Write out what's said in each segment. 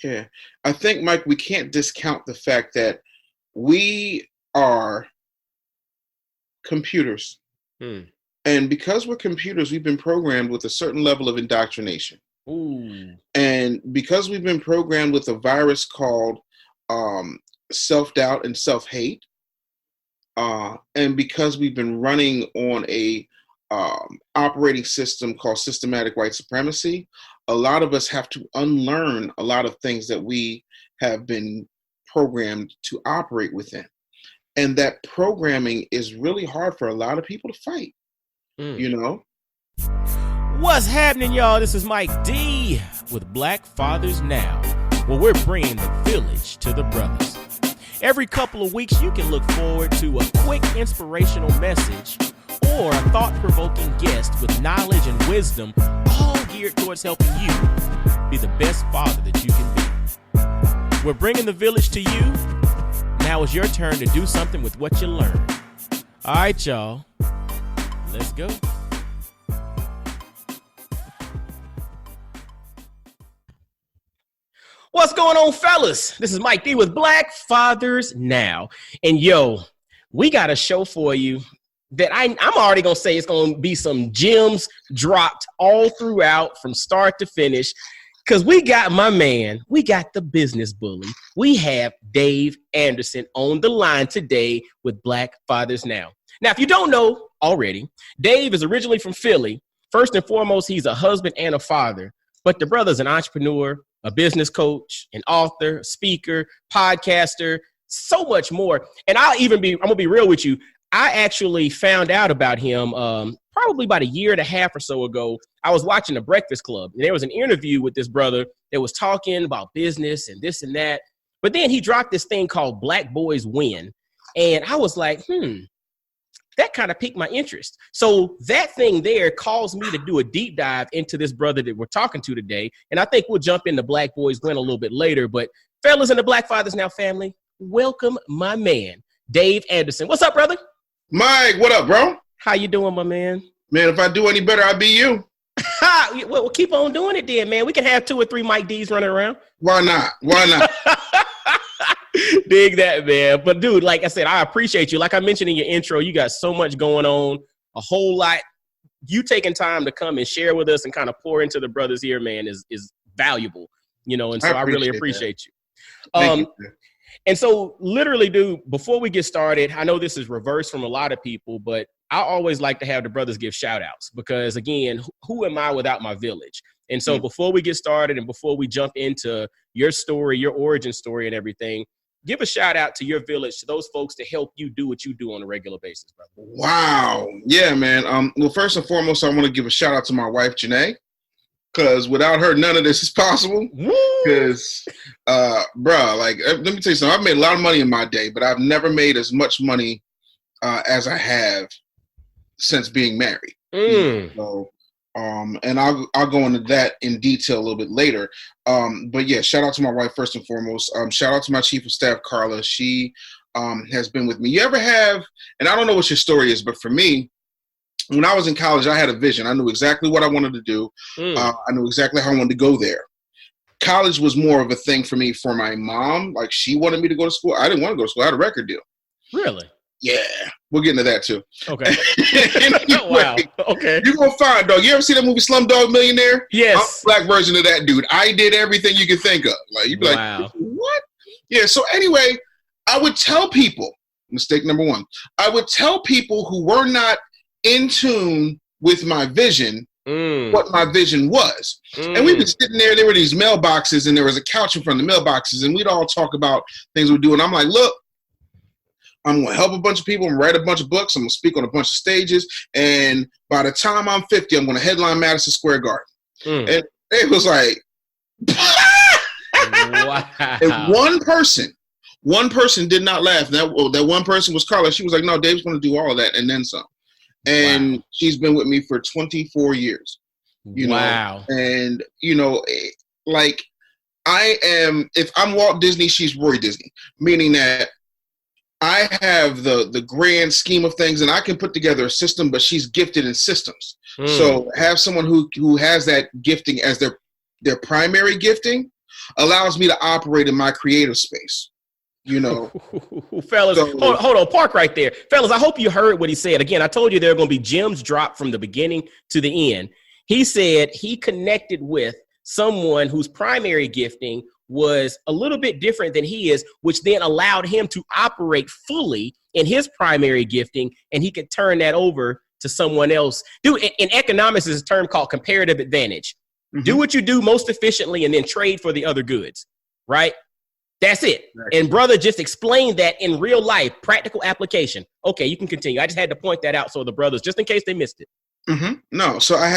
Yeah. I think, Mike, we can't discount the fact that we are computers. Hmm. And because we're computers, we've been programmed with a certain level of indoctrination. Ooh. And because we've been programmed with a virus called self-doubt and self-hate, and because we've been running on a operating system called systematic white supremacy, a lot of us have to unlearn a lot of things that we have been programmed to operate within. And that programming is really hard for a lot of people to fight, you know? What's happening, y'all? This is Mike D with Black Fathers Now, where we're bringing the village to the brothers. Every couple of weeks, you can look forward to a quick inspirational message or a thought-provoking guest with knowledge and wisdom, all geared towards helping you be the best father that you can be. We're bringing the village to you. Now it's your turn to do something with what you learned. All right, y'all. Let's go. What's going on, fellas? This is Mike D with Black Fathers Now. And yo, we got a show for you that I'm already going to say it's going to be some gems dropped all throughout from start to finish. Because we got my man, we got the business bully. We have Dave Anderson on the line today with Black Fathers Now. Now, if you don't know already, Dave is originally from Philly. First and foremost, he's a husband and a father. But the brother's an entrepreneur, a business coach, an author, speaker, podcaster, so much more. And I'm going to be real with you. I actually found out about him probably about a year and a half or so ago. I was watching The Breakfast Club, and there was an interview with this brother that was talking about business and this and that. But then he dropped this thing called Black Boys Win. And I was like, that kind of piqued my interest. So that thing there caused me to do a deep dive into this brother that we're talking to today. And I think we'll jump into Black Boys Win a little bit later. But fellas in the Black Fathers Now family, welcome my man, Dave Anderson. What's up, brother? Mike, what up, bro? How you doing, my man? Man, if I do any better, I'll be you. Well, keep on doing it then, man. We can have 2 or 3 Mike D's running around. Why not? Why not? Dig that, man. But dude, like I said, I appreciate you. Like I mentioned in your intro, you got so much going on, a whole lot. You taking time to come and share with us and kind of pour into the brothers here, man, is valuable, and so I really appreciate you. Thank you. And so literally, dude, before we get started, I know this is reversed from a lot of people, but I always like to have the brothers give shout outs because, again, who am I without my village? And so before we get started and before we jump into your story, your origin story and everything, give a shout out to your village, to those folks that help you do what you do on a regular basis, brother. Wow. Yeah, man. Well, first and foremost, I want to give a shout out to my wife, Janae, because without her, none of this is possible. Because, let me tell you something. I've made a lot of money in my day, but I've never made as much money as I have since being married. So, and I'll go into that in detail a little bit later. But yeah, shout out to my wife first and foremost. Shout out to my chief of staff, Carla. She has been with me. You ever have, and I don't know what your story is, but for me, when I was in college, I had a vision. I knew exactly what I wanted to do. I knew exactly how I wanted to go there. College was more of a thing for me for my mom. Like, she wanted me to go to school. I didn't want to go to school. I had a record deal. Really? Yeah. We'll get into that too. Okay. Wow. Okay. You're going to find, dog. You ever see that movie Slumdog Millionaire? Yes. I'm the black version of that dude. I did everything you could think of. Like, you'd be like, what? Yeah. So anyway, I would tell people, mistake number 1, I would tell people who were not in tune with my vision, what my vision was. And we'd be sitting there were these mailboxes, and there was a couch in front of the mailboxes, and we'd all talk about things we do. And I'm like, look, I'm going to help a bunch of people and write a bunch of books. I'm going to speak on a bunch of stages. And by the time I'm 50, I'm going to headline Madison Square Garden. And it was like, wow. And one person did not laugh. That one person was Carla. She was like, no, Dave's going to do all of that and then some. And she's been with me for 24 years. Wow. And, like, if I'm Walt Disney, she's Roy Disney, meaning that I have the grand scheme of things, and I can put together a system, but she's gifted in systems. So have someone who has that gifting as their primary gifting allows me to operate in my creative space. You know, fellas, hold on, park right there. Fellas, I hope you heard what he said. Again, I told you there are going to be gems dropped from the beginning to the end. He said he connected with someone whose primary gifting was a little bit different than he is, which then allowed him to operate fully in his primary gifting, and he could turn that over to someone else. Dude, in economics, there's a term called comparative advantage. Mm-hmm. Do what you do most efficiently and then trade for the other goods, right? That's it. Right. And brother just explained that in real life, practical application. Okay, you can continue. I just had to point that out so the brothers, just in case they missed it. Mm-hmm. No, so I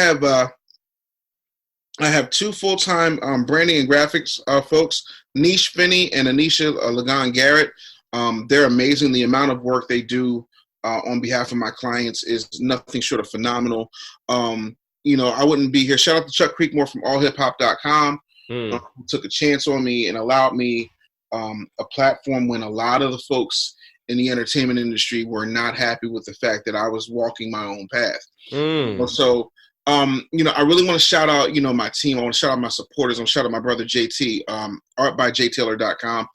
have two full-time branding and graphics folks, Nish Finney and Anisha Lagan Garrett. They're amazing. The amount of work they do on behalf of my clients is nothing short of phenomenal. You know, I wouldn't be here. Shout out to Chuck Creekmore from allhiphop.com. Who took a chance on me and allowed me a platform when a lot of the folks in the entertainment industry were not happy with the fact that I was walking my own path. So, you know, I really want to shout out, you know, my team. I want to shout out my supporters. I want to shout out my brother, JT, artbyjtaylor.com.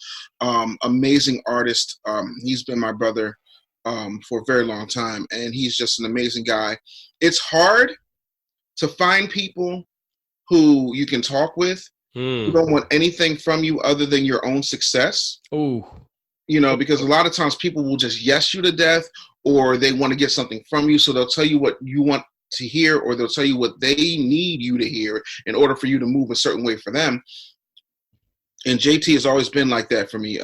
Amazing artist. He's been my brother for a very long time, and he's just an amazing guy. It's hard to find people who you can talk with who don't want anything from you other than your own success. Ooh. You know, because a lot of times people will just yes you to death, or they want to get something from you, so they'll tell you what you want to hear, or they'll tell you what they need you to hear in order for you to move a certain way for them. And JT has always been like that for me.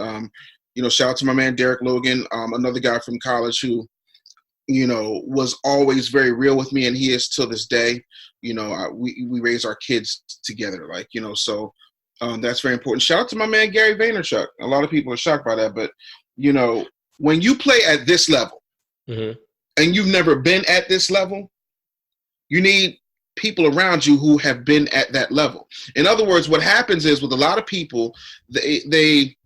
You know, shout out to my man Derek Logan, another guy from college who, you know, was always very real with me, and he is till this day. You know, we raise our kids together, like, you know, so that's very important. Shout out to my man Gary Vaynerchuk. A lot of people are shocked by that, but, you know, when you play at this level and you've never been at this level, you need people around you who have been at that level. In other words, what happens is with a lot of people, they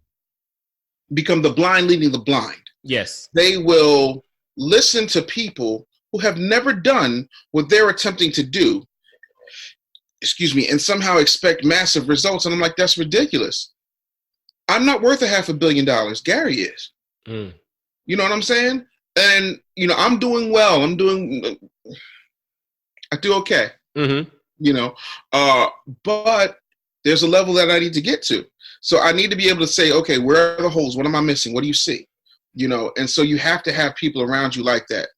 become the blind leading the blind. Yes. They will listen to people who have never done what they're attempting to do, and somehow expect massive results. And I'm like, that's ridiculous. I'm not worth $500 million. Gary is. You know what I'm saying? And, you know, I'm doing well. I do okay. You know, but there's a level that I need to get to. So I need to be able to say, okay, where are the holes? What am I missing? What do you see? You know, and so you have to have people around you like that.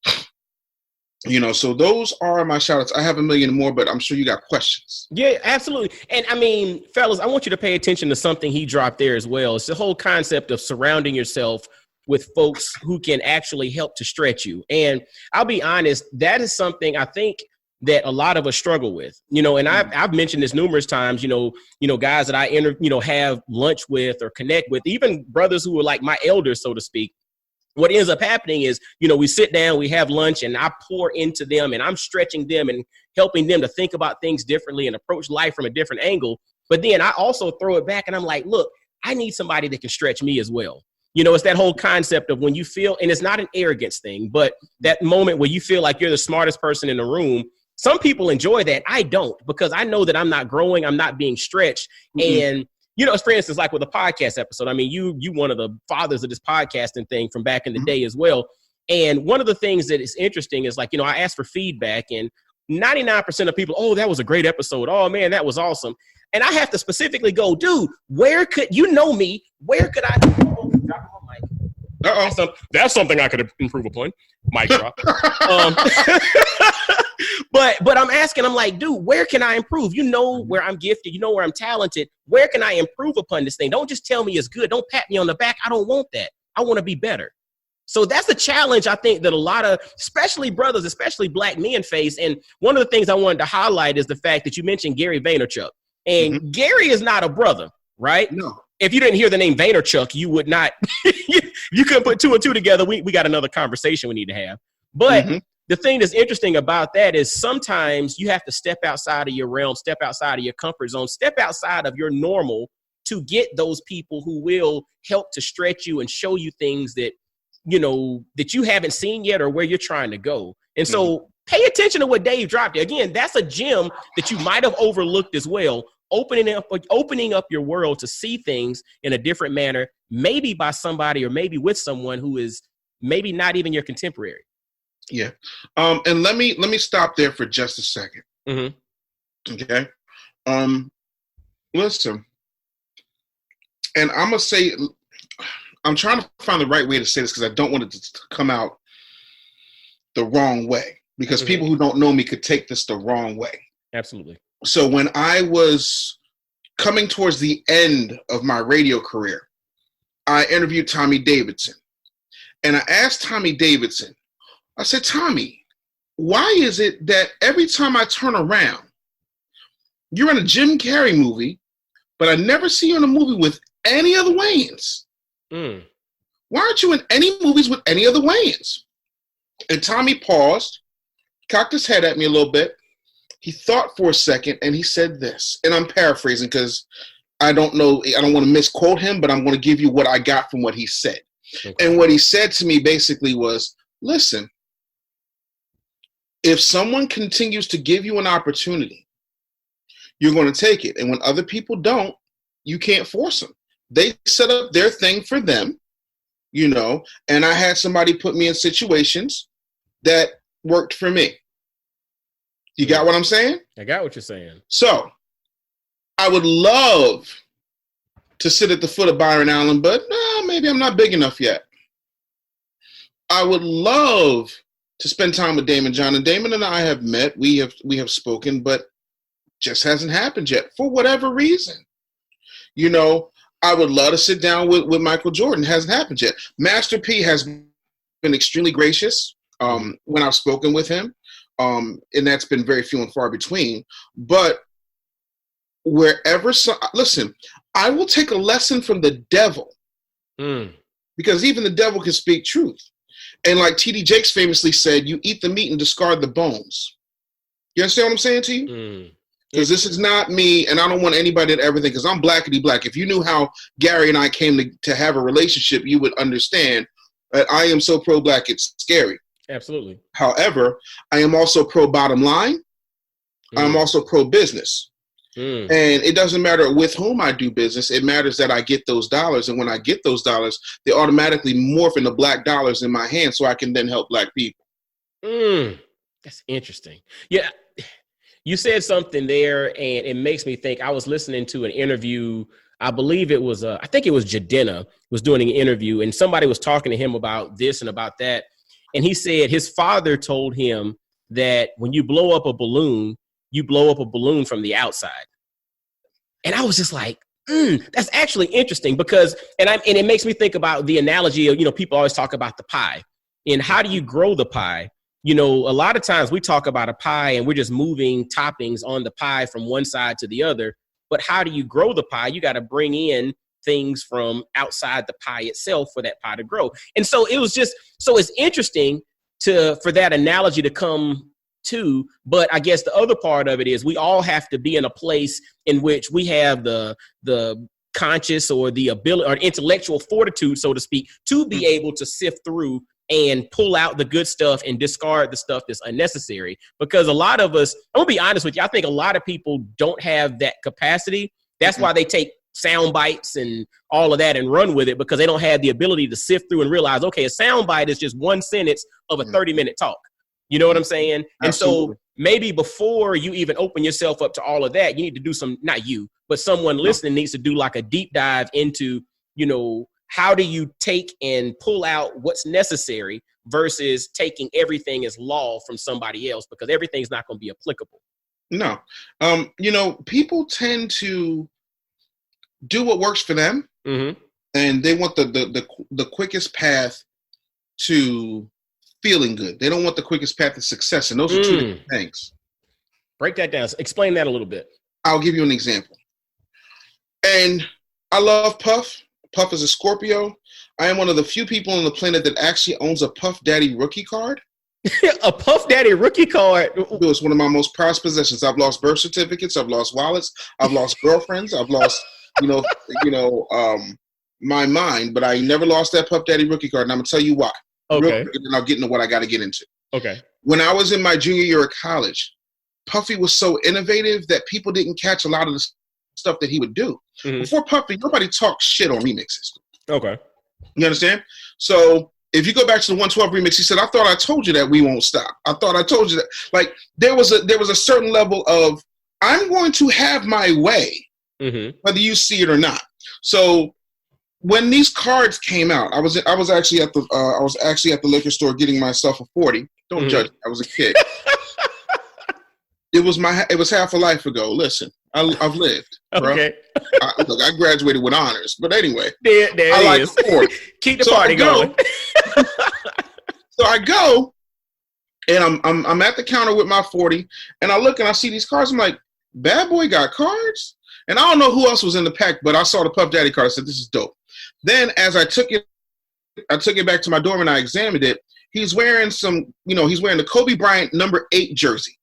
You know, so those are my shout outs. I have a million more, but I'm sure you got questions. Yeah, absolutely. And I mean, fellas, I want you to pay attention to something he dropped there as well. It's the whole concept of surrounding yourself with folks who can actually help to stretch you. And I'll be honest, that is something I think that a lot of us struggle with, you know, and I've mentioned this numerous times, you know, guys that I have lunch with or connect with, even brothers who are like my elders, so to speak. What ends up happening is, you know, we sit down, we have lunch, and I pour into them, and I'm stretching them and helping them to think about things differently and approach life from a different angle. But then I also throw it back and I'm like, look, I need somebody that can stretch me as well. You know, it's that whole concept of when you feel, and it's not an arrogance thing, but that moment where you feel like you're the smartest person in the room. Some people enjoy that. I don't, because I know that I'm not growing. I'm not being stretched. And, you know, for instance, like with a podcast episode, I mean, you one of the fathers of this podcasting thing from back in the day as well. And one of the things that is interesting is, like, you know, I asked for feedback, and 99% of people, oh, that was a great episode. Oh, man, that was awesome. And I have to specifically go, dude, where could, you know me, where could I, that's something I could improve upon. Mic drop. But I'm asking, I'm like, dude, where can I improve? You know where I'm gifted. You know where I'm talented. Where can I improve upon this thing? Don't just tell me it's good. Don't pat me on the back. I don't want that. I want to be better. So that's the challenge, I think, that a lot of, especially brothers, especially black men face. And one of the things I wanted to highlight is the fact that you mentioned Gary Vaynerchuk. And Gary is not a brother, right? No. If you didn't hear the name Vaynerchuk, you would not, you couldn't put two and two together. We got another conversation we need to have. But the thing that's interesting about that is sometimes you have to step outside of your realm, step outside of your comfort zone, step outside of your normal to get those people who will help to stretch you and show you things that, you know, that you haven't seen yet or where you're trying to go. And so pay attention to what Dave dropped. Again, that's a gem that you might have overlooked as well. opening up your world to see things in a different manner, maybe by somebody or maybe with someone who is maybe not even your contemporary. Yeah. And let me stop there for just a second. Mm-hmm. Okay. Listen, and I'm gonna say, I'm trying to find the right way to say this because I don't want it to come out the wrong way, because people who don't know me could take this the wrong way. Absolutely. So when I was coming towards the end of my radio career, I interviewed Tommy Davidson, and I asked Tommy Davidson, I said, Tommy, why is it that every time I turn around, you're in a Jim Carrey movie, but I never see you in a movie with any of the Wayans? Why aren't you in any movies with any of the Wayans? And Tommy paused, cocked his head at me a little bit. He thought for a second, and he said this, and I'm paraphrasing because I don't want to misquote him, but I'm going to give you what I got from what he said. Okay. And what he said to me basically was, listen, if someone continues to give you an opportunity, you're going to take it. And when other people don't, you can't force them. They set up their thing for them, and I had somebody put me in situations that worked for me. You got what I'm saying? I got what you're saying. So I would love to sit at the foot of Byron Allen, but maybe I'm not big enough yet. I would love to spend time with Damon John, and Damon and I have met. We have spoken, but just hasn't happened yet for whatever reason. I would love to sit down with Michael Jordan. Hasn't happened yet. Master P has been extremely gracious when I've spoken with him, and that's been very few and far between. But listen, I will take a lesson from the devil, because even the devil can speak truth. And like T.D. Jakes famously said, you eat the meat and discard the bones. You understand what I'm saying to you? Because this is not me, and I don't want anybody to ever think, because I'm blackity black. If you knew how Gary and I came to have a relationship, you would understand that I am so pro-black, it's scary. Absolutely. However, I am also pro-bottom line. I'm also pro-business. And it doesn't matter with whom I do business. It matters that I get those dollars. And when I get those dollars, they automatically morph into black dollars in my hand so I can then help black people. That's interesting. Yeah. You said something there, and it makes me think. I was listening to an interview. I believe it was, I think it was Jadena was doing an interview, and somebody was talking to him about this and about that. And he said his father told him that when you blow up a balloon, you blow up a balloon from the outside. And I was just like, that's actually interesting, because, and it makes me think about the analogy of, people always talk about the pie and how do you grow the pie? A lot of times we talk about a pie and we're just moving toppings on the pie from one side to the other. But how do you grow the pie? You got to bring in things from outside the pie itself for that pie to grow. And so it's interesting for that analogy to come to. But I guess the other part of it is we all have to be in a place in which we have the conscious or the ability or intellectual fortitude, so to speak, to be able to sift through and pull out the good stuff and discard the stuff that's unnecessary. Because a lot of us, I'm gonna be honest with you, I think a lot of people don't have that capacity. That's why they take sound bites and all of that and run with it, because they don't have the ability to sift through and realize, okay, a sound bite is just one sentence of a 30-minute talk. You know what I'm saying? Absolutely. And so maybe before you even open yourself up to all of that, you need to do not you, but someone listening needs to do like a deep dive into, how do you take and pull out what's necessary versus taking everything as law from somebody else, because everything's not going to be applicable. No. People tend to do what works for them, and they want the quickest path to feeling good. They don't want the quickest path to success, and those are two different things. Break that down. Explain that a little bit. I'll give you an example. And I love Puff. Puff is a Scorpio. I am one of the few people on the planet that actually owns a Puff Daddy rookie card. A Puff Daddy rookie card? It's one of my most prized possessions. I've lost birth certificates. I've lost wallets. I've lost girlfriends. I've lost, my mind. But I never lost that Puff Daddy rookie card, and I'm going to tell you why. Okay. Real quick, and then I'll get into what I got to get into. Okay. When I was in my junior year of college, Puffy was so innovative that people didn't catch a lot of the stuff that he would do. Before Puffy, nobody talked shit on remixes. Okay. You understand? So if you go back to the 112 remix, he said, I thought I told you that we won't stop. I thought I told you that. Like, there was a certain level of, I'm going to have my way, whether you see it or not. So when these cards came out, I was actually at the liquor store getting myself a 40. Don't judge me. I was a kid. It was half a life ago. Listen, I've lived. Bro. Okay. I graduated with honors, but anyway, there I like is. 40. Keep the party going. So I go, and I'm at the counter with my 40, and I look and I see these cards. I'm like, Bad Boy got cards, and I don't know who else was in the pack, but I saw the Puff Daddy card. I said, this is dope. Then as I took it back to my dorm and I examined it. He's wearing he's wearing the Kobe Bryant number 8 jersey.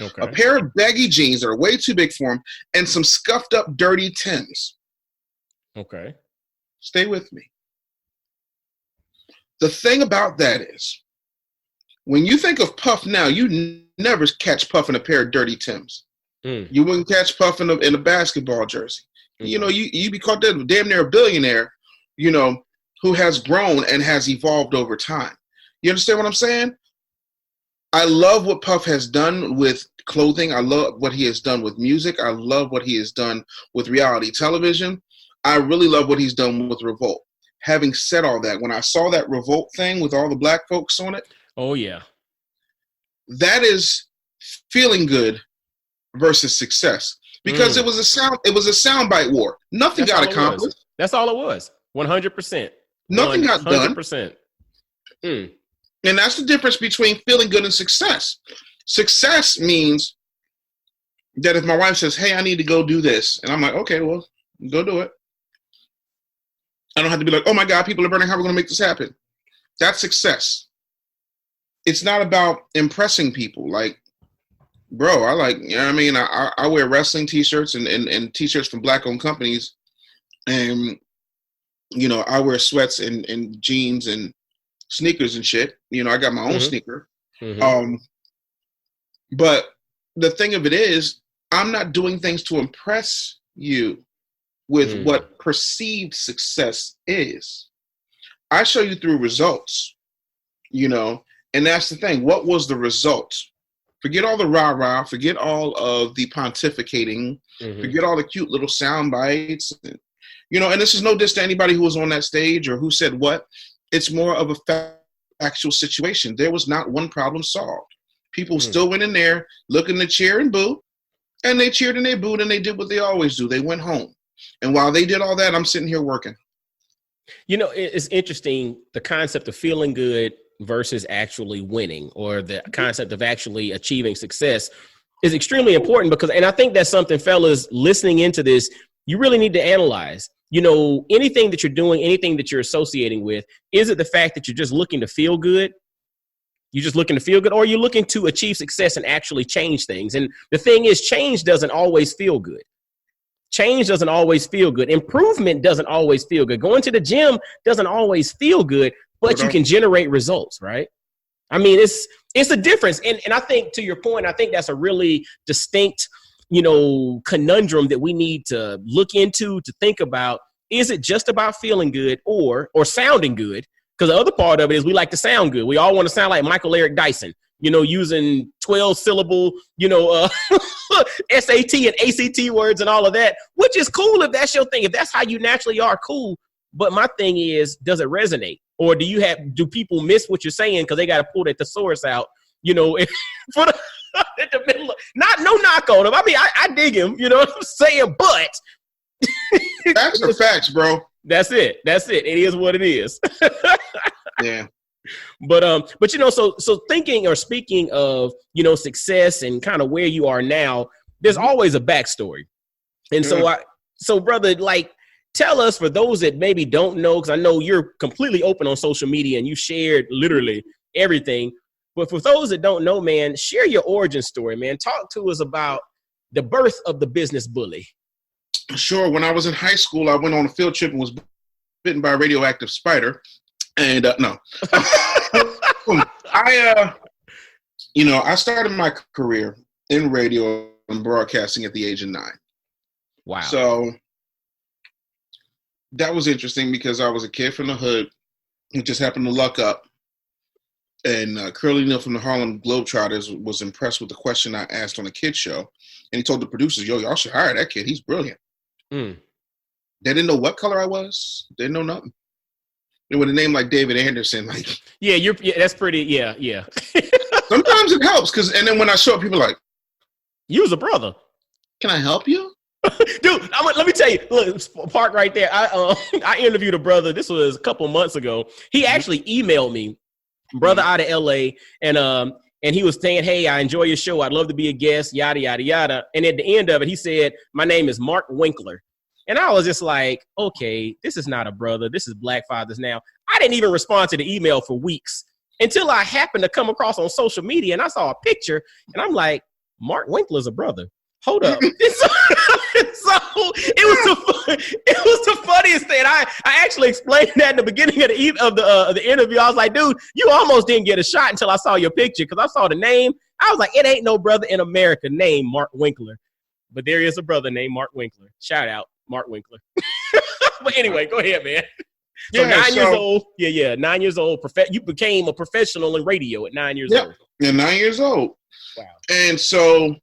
Okay. A pair of baggy jeans that are way too big for him, and some scuffed up dirty Timbs. Okay. Stay with me. The thing about that is, when you think of Puff now, you never catch Puff in a pair of dirty Timbs. You wouldn't catch Puff in a basketball jersey. You be caught dead, damn near a billionaire, who has grown and has evolved over time. You understand what I'm saying? I love what Puff has done with clothing. I love what he has done with music. I love what he has done with reality television. I really love what he's done with Revolt. Having said all that, when I saw that Revolt thing with all the black folks on it, oh yeah, that is feeling good versus success, because it was a soundbite war. Nothing got accomplished. That's all it was. 100%. Nothing got done. 100%. And that's the difference between feeling good and success. Success means that if my wife says, hey, I need to go do this, and I'm like, okay, well, go do it. I don't have to be like, oh my God, people are burning. How are we going to make this happen? That's success. It's not about impressing people. Like, bro, I wear wrestling t-shirts and t-shirts from black-owned companies. And, I wear sweats and jeans and sneakers and shit. I got my own sneaker. But the thing of it is, I'm not doing things to impress you with what perceived success is. I show you through results, and that's the thing. What was the result? Forget all the rah-rah, forget all of the pontificating, forget all the cute little sound bites, and this is no diss to anybody who was on that stage or who said what. It's more of a actual situation. There was not one problem solved. People still went in there looking to cheer and boo, and they cheered and they booed and they did what they always do. They went home. And while they did all that, I'm sitting here working. It's interesting, the concept of feeling good versus actually winning, or the concept of actually achieving success is extremely important, because, and I think that's something, fellas, listening into this, you really need to analyze. Anything that you're doing, anything that you're associating with, is it the fact that you're just looking to feel good? You're just looking to feel good, or you're looking to achieve success and actually change things? And the thing is, change doesn't always feel good. Change doesn't always feel good. Improvement doesn't always feel good. Going to the gym doesn't always feel good, but you can generate results, right? I mean, it's a difference. And I think, to your point, I think that's a really distinct, conundrum that we need to look into, to think about. Is it just about feeling good or sounding good? Because the other part of it is we like to sound good. We all want to sound like Michael Eric Dyson, using 12-syllable, SAT and ACT words and all of that, which is cool if that's your thing. If that's how you naturally are, cool. But my thing is, does it resonate? Or do people miss what you're saying because they got to pull their thesaurus out, for the in the middle of, no knock on him. I mean, I dig him, what I'm saying, but that's the facts, bro. That's it. It is what it is. Yeah. But so thinking or speaking of, success and kind of where you are now, there's always a backstory. And so brother, like, tell us, for those that maybe don't know, because I know you're completely open on social media and you shared literally everything. But for those that don't know, man, share your origin story, man. Talk to us about the birth of the Business Bully. Sure. When I was in high school, I went on a field trip and was bitten by a radioactive spider. And no, I started my career in radio and broadcasting at the age of 9. Wow. So that was interesting because I was a kid from the hood who just happened to luck up. And Curly Neal from the Harlem Globetrotters was impressed with the question I asked on a kid show. And he told the producers, yo, y'all should hire that kid. He's brilliant. Mm. They didn't know what color I was. They didn't know nothing. And with a name like David Anderson, like... Yeah, that's pretty, yeah. Sometimes it helps, and then when I show up, people are like... You was a brother. Can I help you? Dude, let me tell you, look, park right there. I interviewed a brother, this was a couple months ago. He actually emailed me, brother out of LA, and he was saying, hey, I enjoy your show. I'd love to be a guest, yada, yada, yada. And at the end of it, he said, my name is Mark Winkler. And I was just like, okay, this is not a brother. This is Black Fathers Now. I didn't even respond to the email for weeks until I happened to come across on social media and I saw a picture and I'm like, Mark Winkler's a brother. Hold up. So it was the funniest thing. I actually explained that in the beginning of the interview. I was like, dude, you almost didn't get a shot until I saw your picture because I saw the name. I was like, it ain't no brother in America named Mark Winkler. But there is a brother named Mark Winkler. Shout out, Mark Winkler. But anyway, go ahead, man. So yeah, 9 years old. Yeah. 9 years old. You became a professional in radio at 9 years old. Yeah, 9 years old. Wow. And so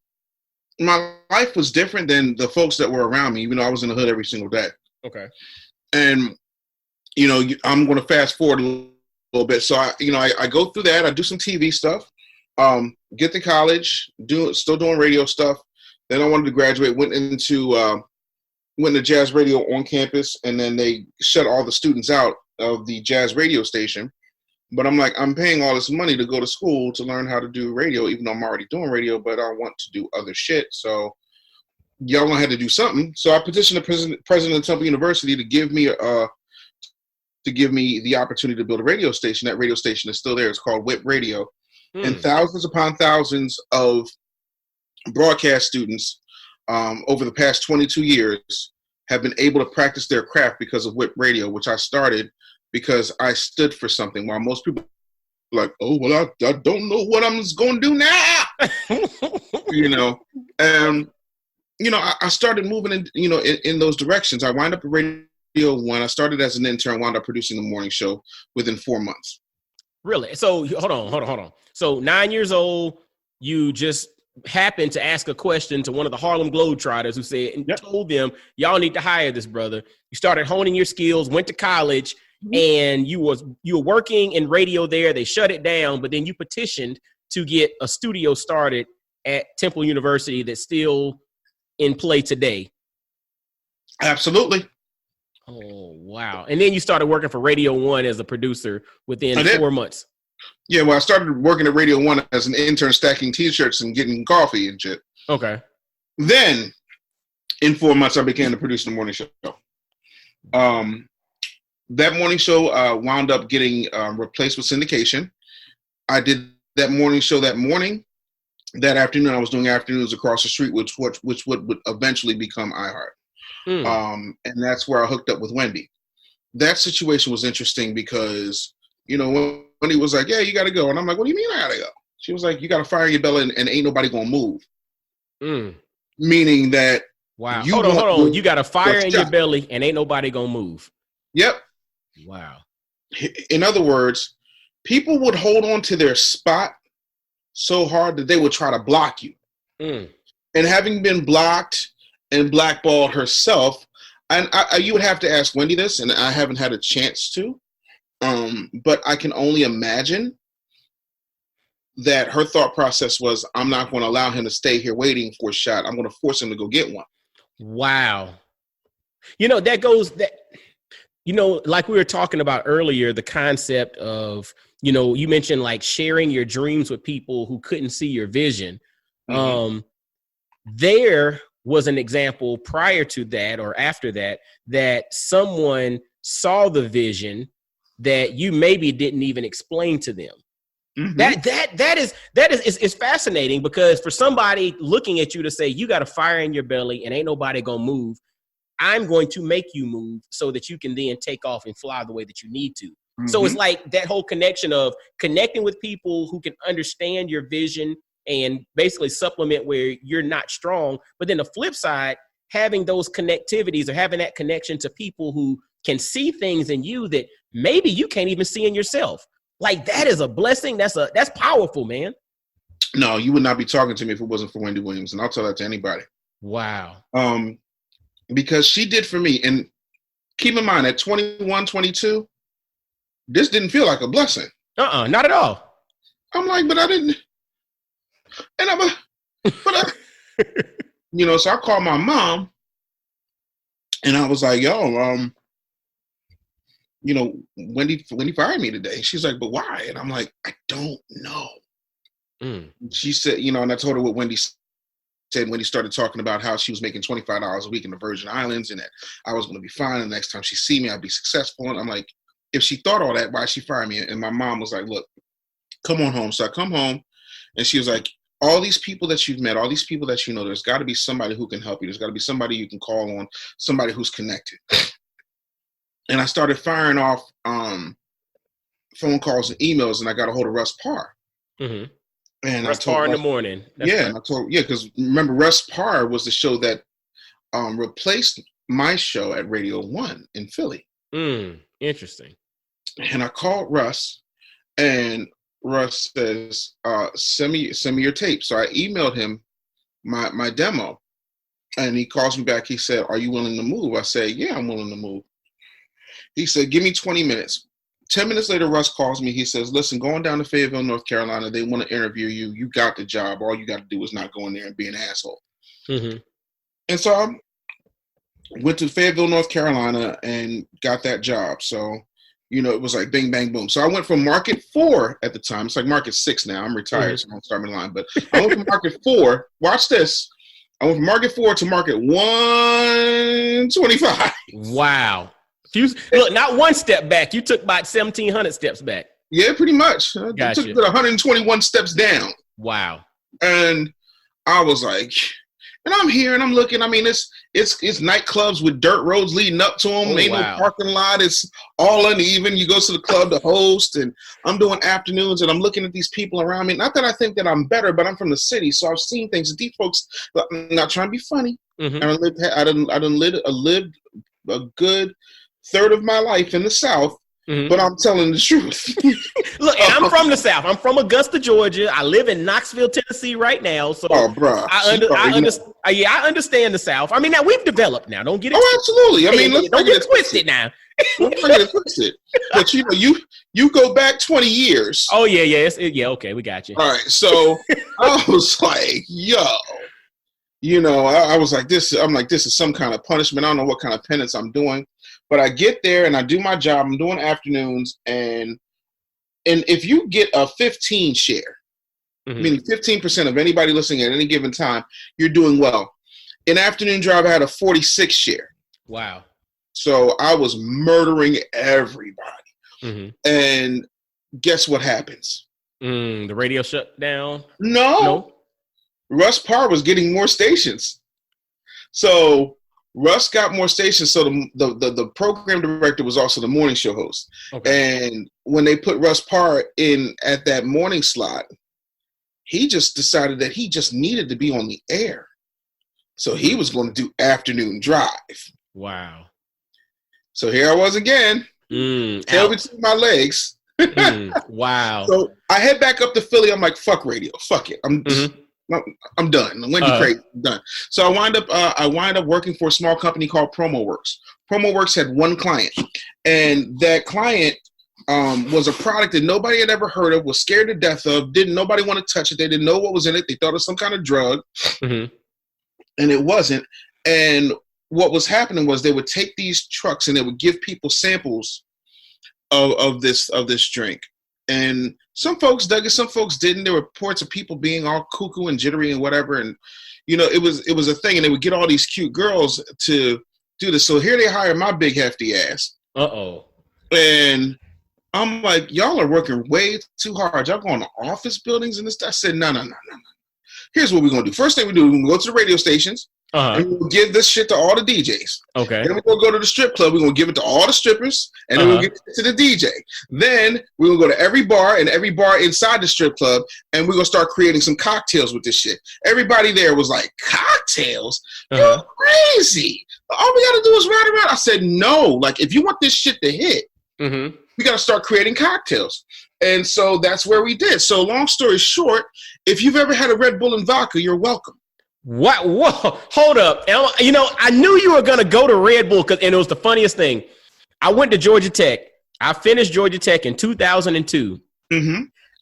my life was different than the folks that were around me, even though I was in the hood every single day. Okay. And, I'm going to fast forward a little bit. So, I go through that. I do some TV stuff, get to college, still doing radio stuff. Then I wanted to graduate, went to jazz radio on campus, and then they shut all the students out of the jazz radio station. But I'm like, I'm paying all this money to go to school to learn how to do radio, even though I'm already doing radio, but I want to do other shit. So y'all gonna have to do something. So I petitioned the president of Temple University to give me the opportunity to build a radio station. That radio station is still there. It's called WHIP Radio. And thousands upon thousands of broadcast students over the past 22 years have been able to practice their craft because of WHIP Radio, which I started because I stood for something. While most people are like, oh, well, I don't know what I'm going to do now. I started moving in those directions. I wound up at Radio 1. I started as an intern, wound up producing the morning show within 4 months. Really? So hold on. So 9 years old, you just happened to ask a question to one of the Harlem Globetrotters who said, and told them, y'all need to hire this brother. You started honing your skills, went to college, and you were working in radio there. They shut it down, but then you petitioned to get a studio started at Temple University that's still in play today. Absolutely. Oh, wow. And then you started working for Radio 1 as a producer within 4 months. Yeah, well, I started working at Radio 1 as an intern, stacking T-shirts and getting coffee and shit. Okay. Then, in 4 months, I began to produce the morning show. That morning show wound up getting replaced with syndication. I did that morning show that morning. That afternoon, I was doing afternoons across the street, which would eventually become iHeart. And that's where I hooked up with Wendy. That situation was interesting because, Wendy was like, yeah, you got to go. And I'm like, what do you mean I got to go? She was like, you got to fire your belly and ain't nobody going to move. Meaning that. Wow. Hold on. You got a fire in your belly and ain't nobody going to move. Yep. Wow. In other words, people would hold on to their spot so hard that they would try to block you. And having been blocked and blackballed herself, and you would have to ask Wendy this, and I haven't had a chance to, but I can only imagine that her thought process was, I'm not going to allow him to stay here waiting for a shot. I'm going to force him to go get one. Wow. Like we were talking about earlier, the concept of, you mentioned like sharing your dreams with people who couldn't see your vision. There was an example prior to that or after that someone saw the vision that you maybe didn't even explain to them. That is fascinating because for somebody looking at you to say, you got a fire in your belly and ain't nobody gonna move, I'm going to make you move so that you can then take off and fly the way that you need to. So it's like that whole connection of connecting with people who can understand your vision and basically supplement where you're not strong. But then the flip side, having those connectivities or having that connection to people who can see things in you that maybe you can't even see in yourself. Like, that is a blessing. That's powerful, man. No, you would not be talking to me if it wasn't for Wendy Williams, and I'll tell that to anybody. Wow. Because she did for me. And keep in mind, at 21, 22, this didn't feel like a blessing. Not at all. I'm like, but I didn't. And you know, so I called my mom and I was like, yo, you know, Wendy fired me today. She's like, but why? And I'm like, I don't know. She said, you know, and I told her what Wendy said. Wendy started talking about how she was making $25 a week in the Virgin Islands and that I was going to be fine. And the next time she see me, I'd be successful. And I'm like, if she thought all that, why she fired me? And my mom was like, look, come on home. So I come home and she was like, all these people that you've met, all these people that you know, there's got to be somebody who can help you. There's got to be somebody you can call on, somebody who's connected. And I started firing off phone calls and emails, and I got a hold of Russ Parr. Mm-hmm. And Russ Parr in the morning. And I told, because remember, Russ Parr was the show that replaced my show at Radio 1 in Philly. Interesting. And I called Russ, and Russ says, send me your tape. So I emailed him my demo, and he calls me back. He said, are you willing to move? I said, yeah, I'm willing to move. He said, give me 20 minutes. 10 minutes later, Russ calls me. He says, listen, going down to Fayetteville, North Carolina, they want to interview you. You got the job. All you got to do is not go in there and be an asshole. Mm-hmm. And so I went to Fayetteville, North Carolina, and got that job. So, you know, it was like bing, bang, boom. So I went from Market 4 at the time. It's like Market 6 now. I'm retired, so I don't start my line. But I went from Market 4. Watch this. I went from Market 4 to Market 125. Wow. Look, not one step back. You took about 1,700 steps back. Yeah, pretty much. I took 121 steps down. Wow. And I was like, and I'm here and I'm looking. I mean, it's nightclubs with dirt roads leading up to them. Ain't no parking lot. It's all uneven. You go to the club to host, and I'm doing afternoons, and I'm looking at these people around me. Not that I think that I'm better, but I'm from the city, so I've seen things. These folks, I'm not trying to be funny. Mm-hmm. I done lived a good third of my life in the South, but I'm telling the truth. Look, and I'm from the South. I'm from Augusta, Georgia. I live in Knoxville, Tennessee right now. So, bro, I understand the South. I mean, now we've developed now. Don't get it. Oh, absolutely. I mean, don't get it twisted now. Don't get it twisted. But you know, you go back 20 years. Oh yeah. Okay, we got you. All right. So I was like, yo. You know, I was like, this is some kind of punishment. I don't know what kind of penance I'm doing. But I get there and I do my job. I'm doing afternoons. And if you get a 15 share, meaning 15% of anybody listening at any given time, you're doing well. In afternoon drive, I had a 46 share. Wow. So I was murdering everybody. And guess what happens? The radio shut down? No. Russ Parr was getting more stations. So Russ got more stations. So the program director was also the morning show host. Okay. And when they put Russ Parr in at that morning slot, he just decided that he just needed to be on the air. So he was going to do afternoon drive. Wow. So here I was again. Tail between my legs. Wow. So I head back up to Philly. I'm like, fuck radio. Fuck it. I'm done. Wendy Craig, I'm done. So I wind up working for a small company called PromoWorks. PromoWorks had one client, and that client was a product that nobody had ever heard of, was scared to death of, nobody want to touch it. They didn't know what was in it. They thought it was some kind of drug, and it wasn't. And what was happening was they would take these trucks and they would give people samples of this drink. And some folks dug it, some folks didn't. There were reports of people being all cuckoo and jittery and whatever. And, you know, it was a thing. And they would get all these cute girls to do this. So here they hire my big hefty ass. And I'm like, y'all are working way too hard. Y'all going to office buildings and this stuff. I said, no. Here's what we're going to do. First thing we do, we're going to go to the radio stations. and we'll give this shit to all the DJs. Okay. Then we're going to go to the strip club. We're going to give it to all the strippers, and then we'll give it to the DJ. Then we're going to go to every bar and every bar inside the strip club, and we're going to start creating some cocktails with this shit. Everybody there was like, cocktails? You're crazy. All we got to do is ride around. I said, no. Like, if you want this shit to hit, we got to start creating cocktails. And so that's where we did. So long story short, if you've ever had a Red Bull and vodka, you're welcome. What? Whoa! Hold up! You know, I knew you were gonna go to Red Bull and it was the funniest thing. I went to Georgia Tech. I finished Georgia Tech in 2002.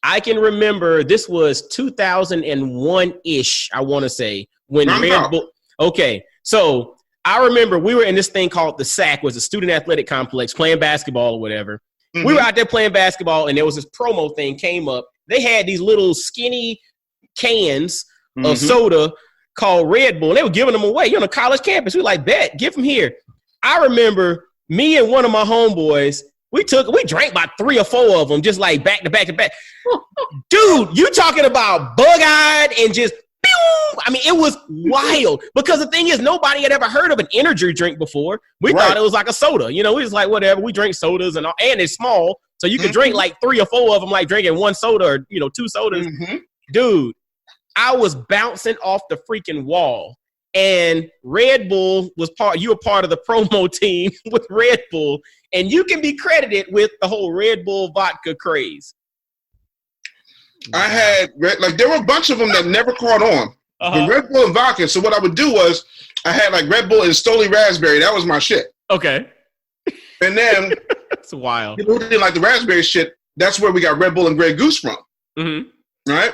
I can remember this was 2001-ish. I want to say when Red Bull. Okay, so I remember we were in this thing called the SAC, was a student athletic complex, playing basketball or whatever. We were out there playing basketball, and there was this promo thing came up. They had these little skinny cans of soda called Red Bull. They were giving them away. You're on a college campus. We were like, bet, give them here. I remember me and one of my homeboys, we drank about 3 or 4 of them, just like back to back to back. Dude, you talking about bug-eyed and just, pew! I mean, it was wild. Because the thing is, nobody had ever heard of an energy drink before. We thought it was like a soda. You know, we was like, whatever. We drink sodas and it's small. So you can drink like 3 or 4 of them, like drinking 1 soda or, 2 sodas. Dude, I was bouncing off the freaking wall, and Red Bull you were part of the promo team with Red Bull, and you can be credited with the whole Red Bull vodka craze. I had, there were a bunch of them that never caught on. The Red Bull and vodka. So what I would do was I had like Red Bull and Stoli Raspberry. That was my shit. Okay. And then that's wild. People who didn't like the raspberry shit, that's where we got Red Bull and Grey Goose from. Right?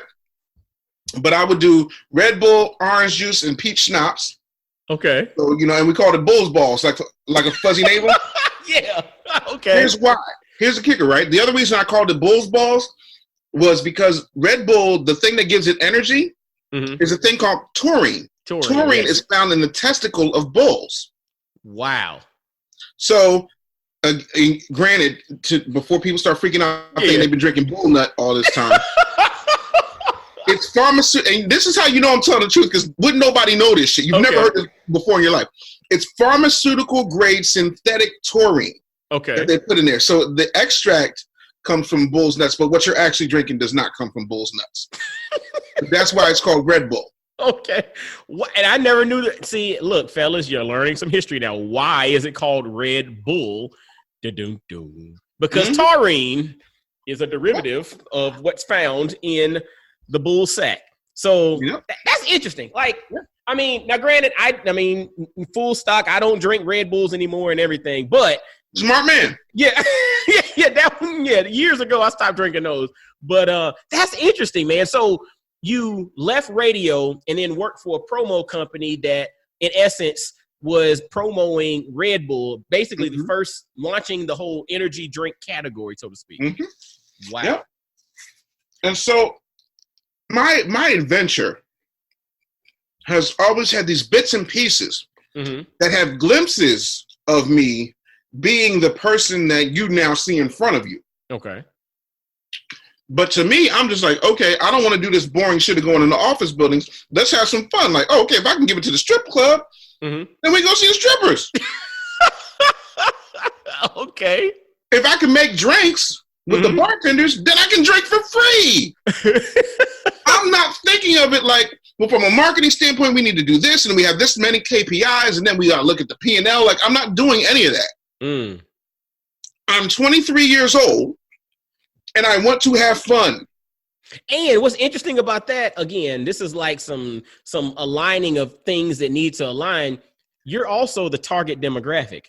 But I would do Red Bull, orange juice, and peach schnapps. Okay. So, and we called it Bull's Balls, like a fuzzy navel. Yeah. Okay. Here's why. Here's the kicker, right? The other reason I called it Bull's Balls was because Red Bull, the thing that gives it energy, is a thing called taurine. Taurine is found in the testicle of bulls. Wow. So, granted, before people start freaking out, thinking they've been drinking bull nut all this time. It's pharmaceutical, and this is how you know I'm telling the truth, because wouldn't nobody know this shit? You've never heard this before in your life. It's pharmaceutical grade synthetic taurine that they put in there. So the extract comes from bull's nuts, but what you're actually drinking does not come from bull's nuts. That's why it's called Red Bull. Okay. And I never knew that. See, look, fellas, you're learning some history now. Why is it called Red Bull? Because taurine is a derivative of what's found in the bull sack. So that's interesting. Like, I mean, now granted, I mean, full stock, I don't drink Red Bulls anymore and everything, but smart man. Yeah. Years ago, I stopped drinking those, but that's interesting, man. So you left radio and then worked for a promo company that in essence was promoting Red Bull, basically the first launching the whole energy drink category, so to speak. Wow. Yep. And so my adventure has always had these bits and pieces that have glimpses of me being the person that you now see in front of you. Okay. But to me, I'm just like, okay, I don't want to do this boring shit of going into office buildings. Let's have some fun. Like, okay, if I can give it to the strip club, then we go see the strippers. Okay. If I can make drinks with the bartenders, then I can drink for free. I'm not thinking of it like, well, from a marketing standpoint, we need to do this, and we have this many KPIs, and then we got to look at the P&L. Like, I'm not doing any of that. I'm 23 years old, and I want to have fun. And what's interesting about that, again, this is like some aligning of things that need to align. You're also the target demographic.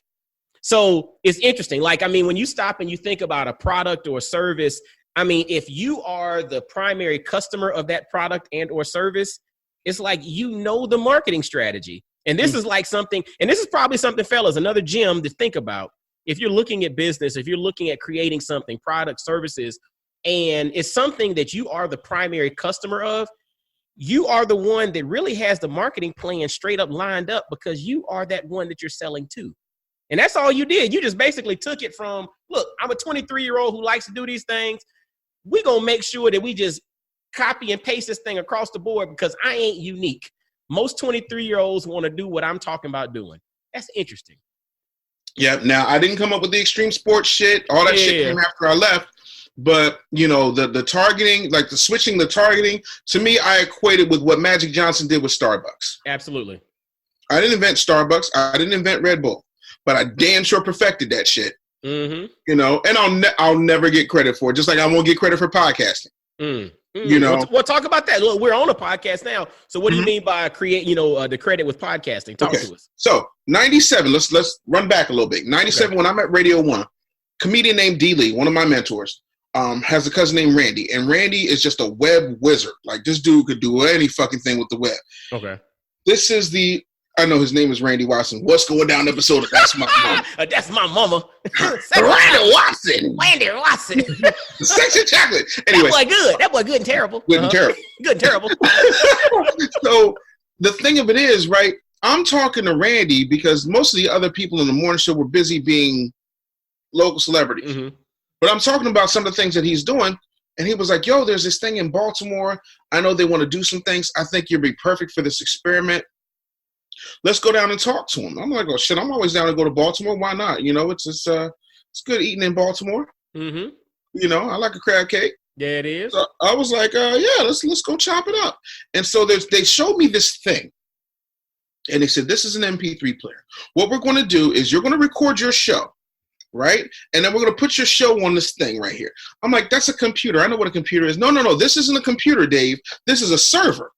So it's interesting. Like, I mean, when you stop and you think about a product or service, I mean, if you are the primary customer of that product and or service, it's like, the marketing strategy. And this is like something, and this is probably something, fellas, another gem to think about. If you're looking at business, if you're looking at creating something, product, services, and it's something that you are the primary customer of, you are the one that really has the marketing plan straight up lined up because you are that one that you're selling to. And that's all you did. You just basically took it from, look, I'm a 23-year-old who likes to do these things. We're going to make sure that we just copy and paste this thing across the board because I ain't unique. most 23-year-olds want to do what I'm talking about doing. That's interesting. Yeah. Now, I didn't come up with the extreme sports shit. All that shit came after I left. But, you know, the targeting, like the switching the targeting, to me, I equated with what Magic Johnson did with Starbucks. Absolutely. I didn't invent Starbucks. I didn't invent Red Bull. But I damn sure perfected that shit. Mm-hmm. You know, and I'll never get credit for it, just like I won't get credit for podcasting. You know, we'll talk about that. Look, we're on a podcast now. So what do you mean by create, the credit with podcasting? Talk to us. So 97, let's run back a little bit. 97, when I'm at Radio 1, comedian named D. Lee, one of my mentors, has a cousin named Randy. And Randy is just a web wizard. Like, this dude could do any fucking thing with the web. Okay. This is I know his name is Randy Watson. What's going down episode of That's My Mama? That's my mama. Randy Watson. Randy Watson. Sexy chocolate. Anyway. That boy good and terrible. Good and terrible. Good and terrible. So the thing of it is, right, I'm talking to Randy because most of the other people in the morning show were busy being local celebrities. Mm-hmm. But I'm talking about some of the things that he's doing. And he was like, yo, there's this thing in Baltimore. I know they want to do some things. I think you'd be perfect for this experiment. Let's go down and talk to him. I'm like, oh shit, I'm always down to go to Baltimore. Why not? You know, it's good eating in Baltimore. Mm-hmm. You know, I like a crab cake. Yeah, it is. So I was like, yeah, let's go chop it up. And so they showed me this thing. And they said, this is an MP3 player. What we're going to do is you're going to record your show, right? And then we're going to put your show on this thing right here. I'm like, that's a computer. I know what a computer is. No. This isn't a computer, Dave. This is a server.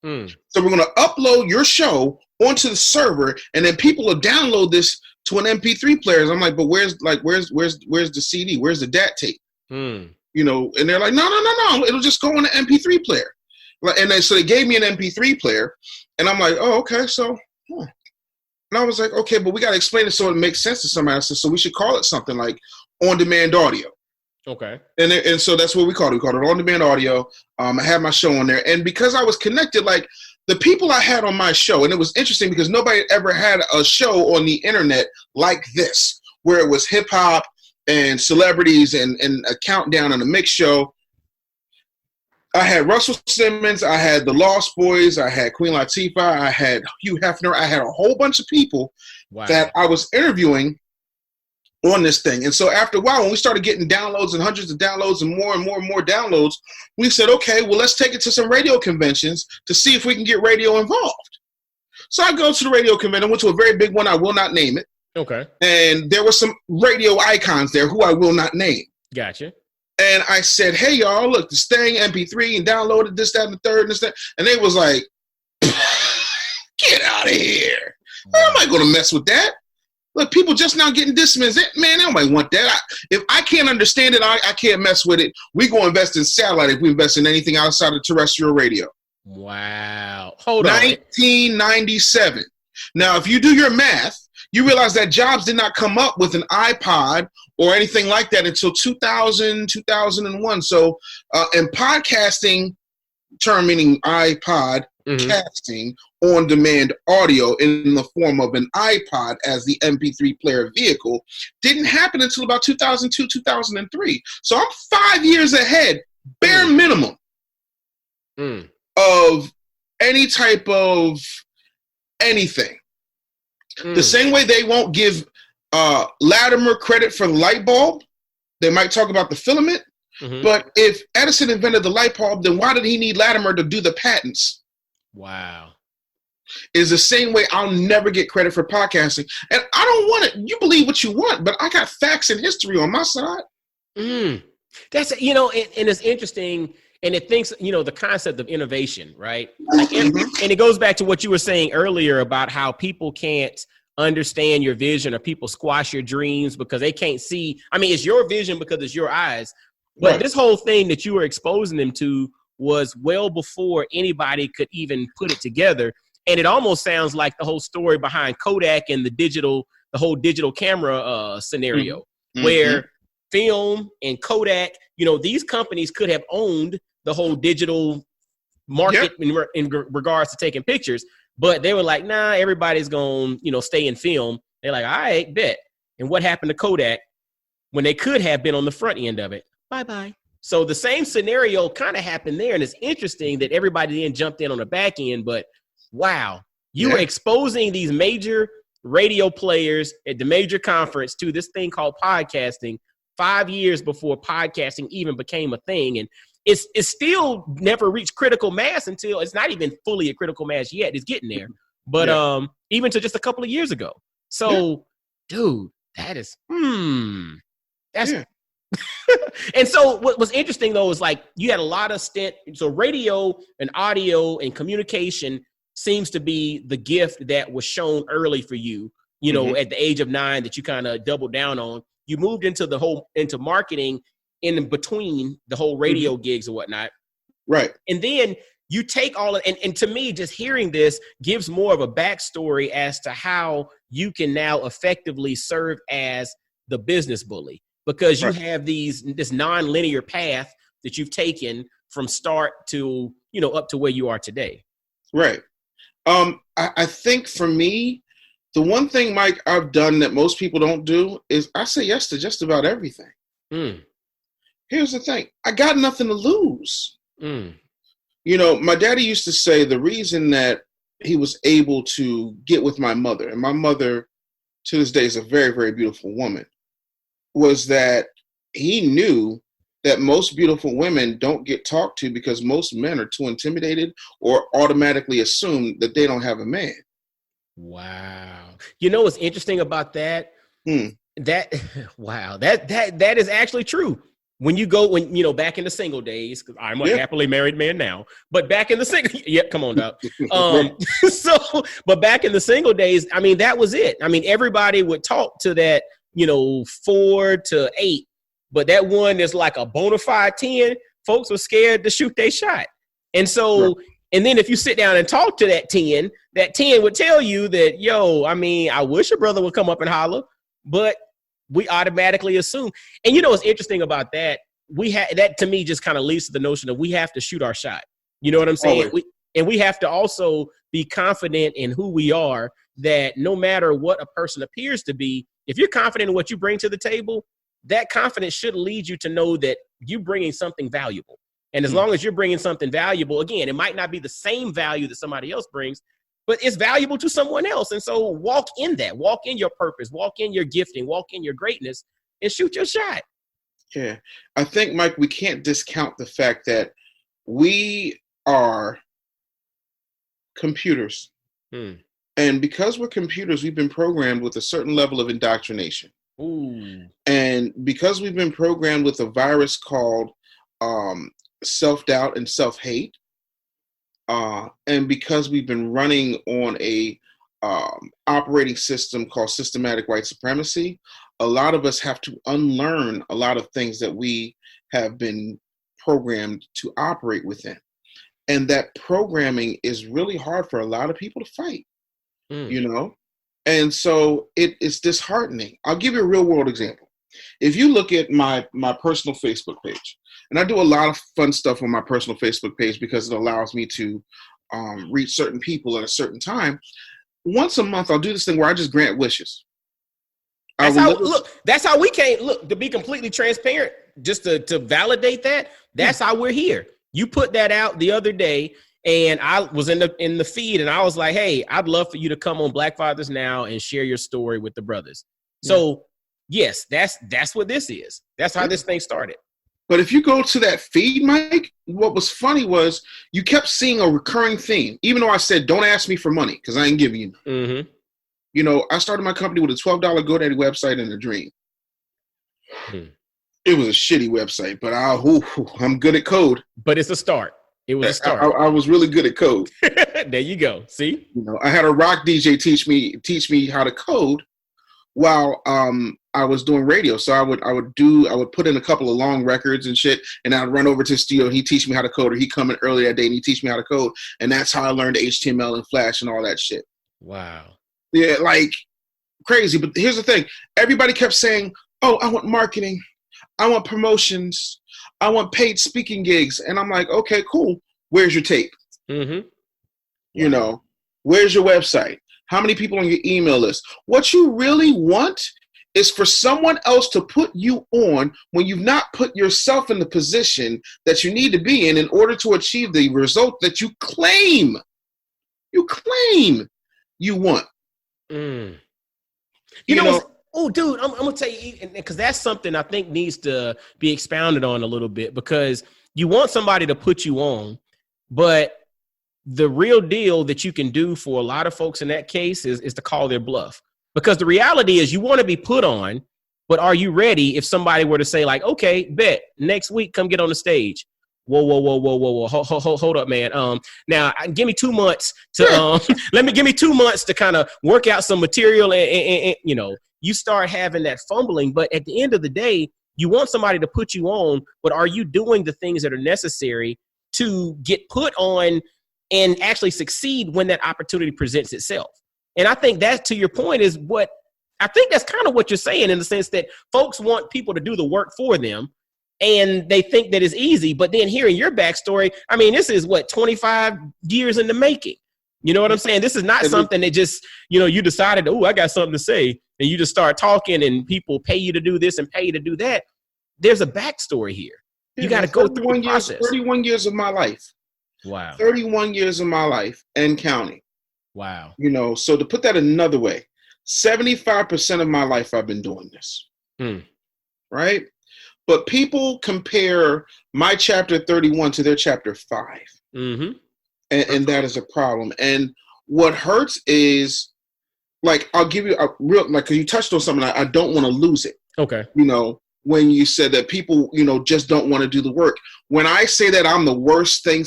So we're going to upload your show onto the server, and then people will download this to an MP3 player. I'm like, but where's the CD? Where's the DAT tape? You know, and they're like, no. It'll just go on an MP3 player. And so they gave me an MP3 player, and I'm like, oh, okay. So, and I was like, okay, but we got to explain it so it makes sense to somebody. I said, so we should call it something like on-demand audio. Okay. And so that's what we called it. We called it on-demand audio. I had my show on there. And because I was connected, like the people I had on my show, and it was interesting because nobody ever had a show on the internet like this, where it was hip hop and celebrities and a countdown and a mix show. I had Russell Simmons. I had the Lost Boys. I had Queen Latifah. I had Hugh Hefner. I had a whole bunch of people that I was interviewing on this thing. And so after a while, when we started getting downloads and hundreds of downloads and more downloads, we said, okay, well, let's take it to some radio conventions to see if we can get radio involved. So I go to the radio convention, went to a very big one. I will not name it. Okay. And there were some radio icons there who I will not name. Gotcha. And I said, hey, y'all, look, this thing, MP3, and downloaded this, that, and the third, and this, that. And they was like, get out of here. How am I going to mess with that? Look, people just now getting dismissed. Man, nobody want that. If I can't understand it, I can't mess with it. We go invest in satellite if we invest in anything outside of terrestrial radio. Wow. Hold on. 1997. Now, if you do your math, you realize that Jobs did not come up with an iPod or anything like that until 2000, 2001. So, in podcasting term, meaning iPod, casting on-demand audio in the form of an iPod as the MP3 player vehicle didn't happen until about 2002, 2003. So I'm 5 years ahead, bare minimum, of any type of anything. The same way they won't give Latimer credit for the light bulb, they might talk about the filament, but if Edison invented the light bulb, then why did he need Latimer to do the patents? Wow. Is the same way I'll never get credit for podcasting. And I don't want it. You believe what you want, but I got facts and history on my side. That's, and it's interesting. And it thinks, the concept of innovation, right? Like, and it goes back to what you were saying earlier about how people can't understand your vision or people squash your dreams because they can't see. I mean, it's your vision because it's your eyes. But this whole thing that you were exposing them to was well before anybody could even put it together. And it almost sounds like the whole story behind Kodak and the whole digital camera scenario, where film and Kodak, these companies could have owned the whole digital market in regards to taking pictures, but they were like, nah, everybody's going to stay in film. They're like, all right, bet. And what happened to Kodak when they could have been on the front end of it? Bye-bye. So the same scenario kind of happened there. And it's interesting that everybody then jumped in on the back end, but wow, you were exposing these major radio players at the major conference to this thing called podcasting 5 years before podcasting even became a thing. And it's still never reached critical mass until it's not even fully a critical mass yet. It's getting there. But even to just a couple of years ago. So, dude, that is, that's, and so what was interesting though, is like you had a lot of so radio and audio and communication seems to be the gift that was shown early for you, you know, at the age of 9 that you kind of doubled down on. You moved into marketing in between the whole radio gigs and whatnot. Right. And then you take all of, and to me, just hearing this gives more of a backstory as to how you can now effectively serve as the business bully, because you have this non-linear path that you've taken from start to, you know, up to where you are today. Right. I think for me, the one thing, Mike, I've done that most people don't do is I say yes to just about everything. Here's the thing. I got nothing to lose. You know, my daddy used to say the reason that he was able to get with my mother, and my mother to this day is a very, very beautiful woman, was that he knew that most beautiful women don't get talked to because most men are too intimidated or automatically assume that they don't have a man. Wow. You know what's interesting about that? That is actually true. When you back in the single days, because I'm a happily married man now, but back in the single, come on, Doc. But back in the single days, I mean, that was it. I mean, everybody would talk to that, 4 to 8, but that one is like a bona fide 10. Folks were scared to shoot their shot. And so, and then if you sit down and talk to that 10 would tell you that, I wish a brother would come up and holler, but we automatically assume. And what's interesting about that? That to me just kind of leads to the notion that we have to shoot our shot. You know what I'm saying? We have to also be confident in who we are, that no matter what a person appears to be, if you're confident in what you bring to the table, that confidence should lead you to know that you're bringing something valuable. And as long as you're bringing something valuable, again, it might not be the same value that somebody else brings, but it's valuable to someone else. And so walk in that, walk in your purpose, walk in your gifting, walk in your greatness, and shoot your shot. Yeah. I think, Mike, we can't discount the fact that we are computers. And because we're computers, we've been programmed with a certain level of indoctrination. And because we've been programmed with a virus called self-doubt and self-hate, and because we've been running on a operating system called systematic white supremacy, a lot of us have to unlearn a lot of things that we have been programmed to operate within. And that programming is really hard for a lot of people to fight, And so it's disheartening. I'll give you a real world example. If you look at my personal Facebook page, and I do a lot of fun stuff on my personal Facebook page because it allows me to reach certain people at a certain time. Once a month, I'll do this thing where I just grant wishes. That's how we came. Look, to be completely transparent, just to validate that, that's how we're here. You put that out the other day, and I was in the feed, and I was like, hey, I'd love for you to come on Black Fathers Now and share your story with the brothers. So yes, that's what this is. That's how this thing started. But if you go to that feed, Mike, what was funny was you kept seeing a recurring theme, even though I said, don't ask me for money because I ain't giving you. I started my company with a $12 GoDaddy website and a dream. It was a shitty website, but I'm good at code. But it's a start. It was a start. I was really good at code. There you go. See? I had a rock DJ teach me how to code while I was doing radio. So I would put in a couple of long records and shit, and I'd run over to the studio and he'd teach me how to code, or he'd come in early that day and he'd teach me how to code. And that's how I learned HTML and Flash and all that shit. Wow. Yeah, like crazy. But here's the thing. Everybody kept saying, oh, I want marketing. I want promotions. I want paid speaking gigs. And I'm like, okay, cool. Where's your tape? Where's your website? How many people on your email list? What you really want is for someone else to put you on when you've not put yourself in the position that you need to be in order to achieve the result that you claim. you claim you want. You know, oh, dude, I'm gonna tell you, because that's something I think needs to be expounded on a little bit, because you want somebody to put you on, but the real deal that you can do for a lot of folks in that case is to call their bluff. Because the reality is you want to be put on, but are you ready if somebody were to say, like, okay, bet, next week, come get on the stage? Whoa. Hold up, man. Now give me 2 months to, give me 2 months to kind of work out some material and, you know, you start having that fumbling. But at the end of the day, you want somebody to put you on, but are you doing the things that are necessary to get put on and actually succeed when that opportunity presents itself? And I think that, to your point, is what I think that's kind of what you're saying, in the sense that folks want people to do the work for them and they think that it's easy. But then hearing your backstory, I mean, this is what, 25 years in the making. You know what I'm saying? This is not something that just, you know, you decided, oh, I got something to say, and you just start talking and people pay you to do this and pay you to do that. There's a backstory here. You got to go through the process. 31 years of my life. Wow. 31 years of my life and counting. Wow. You know, so to put that another way, 75% of my life I've been doing this. Right? But people compare my chapter 31 to their chapter 5. And that is a problem. And what hurts is, like, I'll give you a real, like, 'cause you touched on something, I don't want to lose it. Okay. You know, when you said that people, you know, just don't want to do the work. When I say that I'm the worst thing,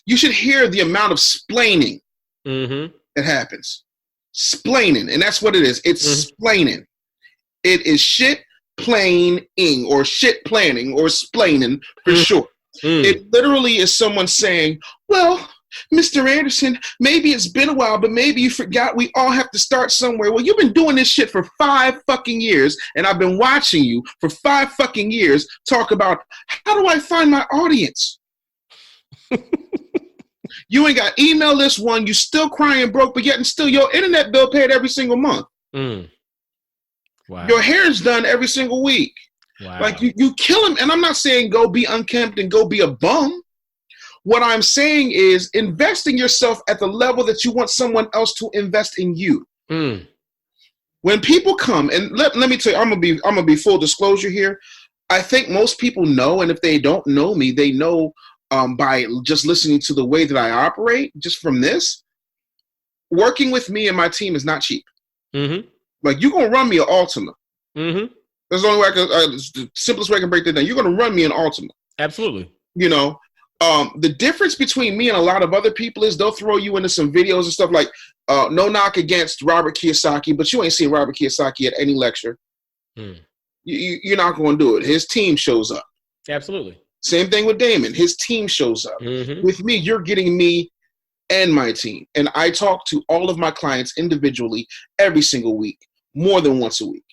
you should hear the amount of splaining that happens. Splaining. And that's what it is. It's splaining. It is shit planing or shit planning or splaining for sure. It literally is someone saying, well, Mr. Anderson, maybe it's been a while, but maybe you forgot we all have to start somewhere. Well, you've been doing this shit for 5 fucking years, and I've been watching you for 5 fucking years talk about, how do I find my audience? You ain't got email list one, you still crying broke, but yet and still your internet bill paid every single month. Wow. Your hair is done every single week. Wow. Like, you kill him. And I'm not saying go be unkempt and go be a bum. What I'm saying is invest in yourself at the level that you want someone else to invest in you. When people come, and let me tell you, I'm gonna be full disclosure here. I think most people know, and if they don't know me, they know by just listening to the way that I operate, just from this. Working with me and my team is not cheap. Like, you're gonna run me an Ultima. That's the only way the simplest way I can break that down. You're gonna run me an Ultima. Absolutely. You know, the difference between me and a lot of other people is they'll throw you into some videos and stuff like, no knock against Robert Kiyosaki, but you ain't seen Robert Kiyosaki at any lecture. You're not going to do it. His team shows up. Absolutely. Same thing with Damon. His team shows up. With me, you're getting me and my team. And I talk to all of my clients individually every single week, more than once a week.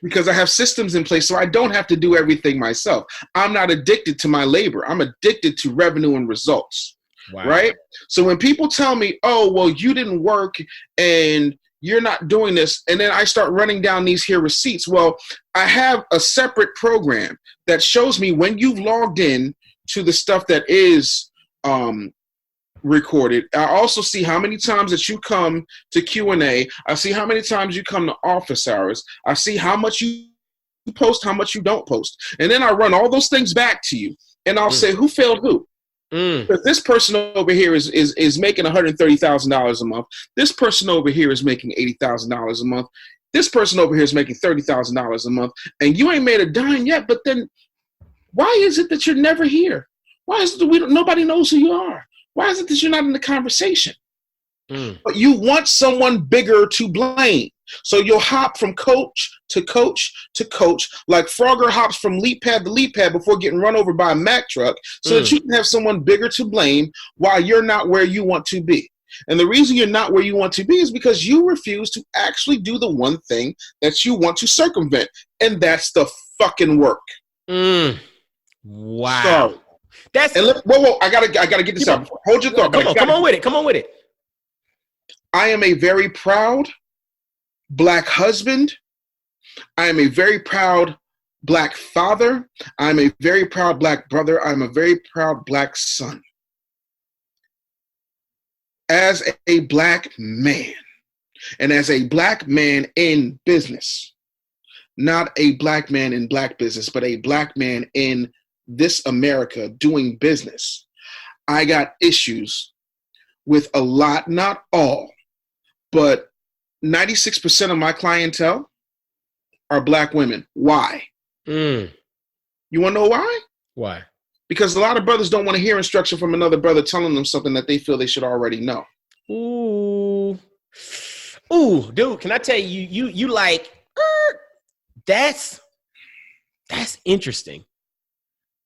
Because I have systems in place, so I don't have to do everything myself. I'm not addicted to my labor. I'm addicted to revenue and results. Wow. Right? So when people tell me, oh, well, you didn't work and you're not doing this, and then I start running down these here receipts. Well, I have a separate program that shows me when you've logged in to the stuff that is recorded. I also see how many times that you come to Q&A. I see how many times you come to office hours. I see how much you post, how much you don't post. And then I run all those things back to you. And I'll say, who failed who? Because this person over here is making $130,000 a month. This person over here is making $80,000 a month. This person over here is making $30,000 a month. And you ain't made a dime yet, but then why is it that you're never here? Why is it that nobody knows who you are? Why is it that you're not in the conversation? But you want someone bigger to blame. So you'll hop from coach to coach to coach, like Frogger hops from leap pad to leap pad before getting run over by a Mack truck, so that you can have someone bigger to blame while you're not where you want to be. And the reason you're not where you want to be is because you refuse to actually do the one thing that you want to circumvent, and that's the fucking work. Wow. So, whoa! I gotta get this out. Hold your thought. Come on with it. I am a very proud Black husband. I am a very proud Black father. I'm a very proud Black brother. I'm a very proud Black son. as a black man, and as a black man in business, not a black man in black business, but a black man in this America doing business, I got issues with a lot, not all, but 96% of my clientele are black women. Why? You want to know why? Why? Because a lot of brothers don't want to hear instruction from another brother telling them something that they feel they should already know. Ooh, dude, can I tell you, you like, that's interesting.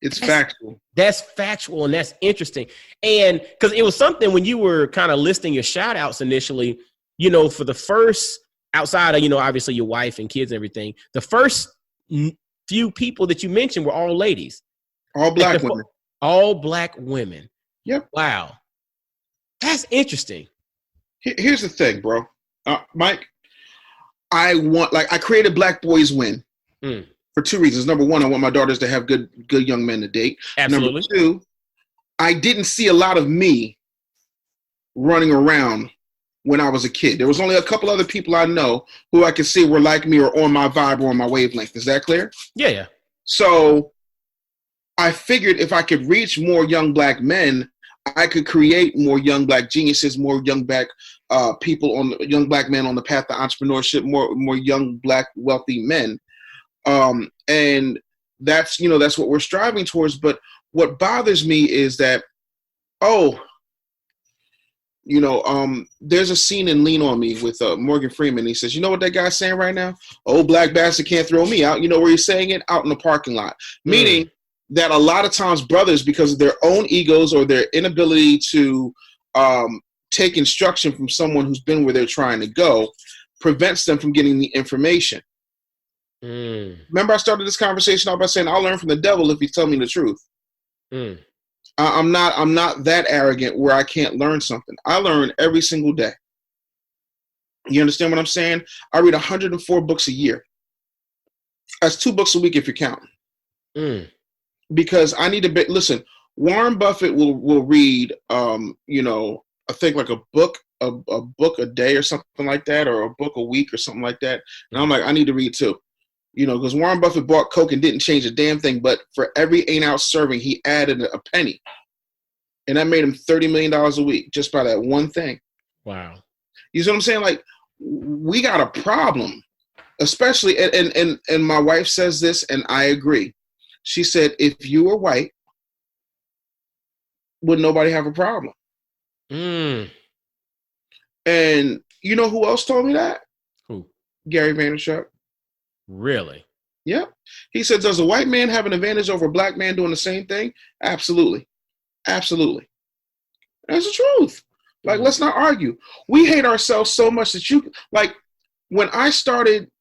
It's factual. That's factual, and that's interesting. And because it was something when you were kind of listing your shout outs initially, you know, for the first, outside of, you know, obviously your wife and kids and everything, the first few people that you mentioned were all ladies. All black women. All black women. Yep. Wow. That's interesting. Here's the thing, bro. Mike, I created Black Boys Win for two reasons. Number one, I want my daughters to have good young men to date. Absolutely. Number two, I didn't see a lot of me running around when I was a kid. There was only a couple other people I know who I could see were like me or on my vibe or on my wavelength. Is that clear? Yeah. So I figured if I could reach more young black men, I could create more young black geniuses, more young black young black men on the path to entrepreneurship, more young black wealthy men, and that's what we're striving towards. But what bothers me is that, there's a scene in Lean on Me with Morgan Freeman. He says, "You know what that guy's saying right now? Old black bastard can't throw me out." You know where he's saying it? Out in the parking lot, meaning that a lot of times brothers, because of their own egos or their inability to take instruction from someone who's been where they're trying to go, prevents them from getting the information. Remember, I started this conversation off by saying I'll learn from the devil if you tell me the truth. I'm not that arrogant where I can't learn something. I learn every single day. You understand what I'm saying? I read 104 books a year. That's 2 books a week if you're counting. Because I need to listen. Warren Buffett will read, I think like a book a day or something like that, or a book a week or something like that. And I'm like, I need to read too, because Warren Buffett bought Coke and didn't change a damn thing, but for every 8-ounce serving, he added a penny, and that made him $30 million a week just by that one thing. Wow, you see what I'm saying? Like, we got a problem, especially, and my wife says this, and I agree. She said, if you were white, would nobody have a problem? And you know who else told me that? Who? Gary Vaynerchuk. Really? Yep. He said, does a white man have an advantage over a black man doing the same thing? Absolutely. Absolutely. That's the truth. Like, let's not argue. We hate ourselves so much that when I started,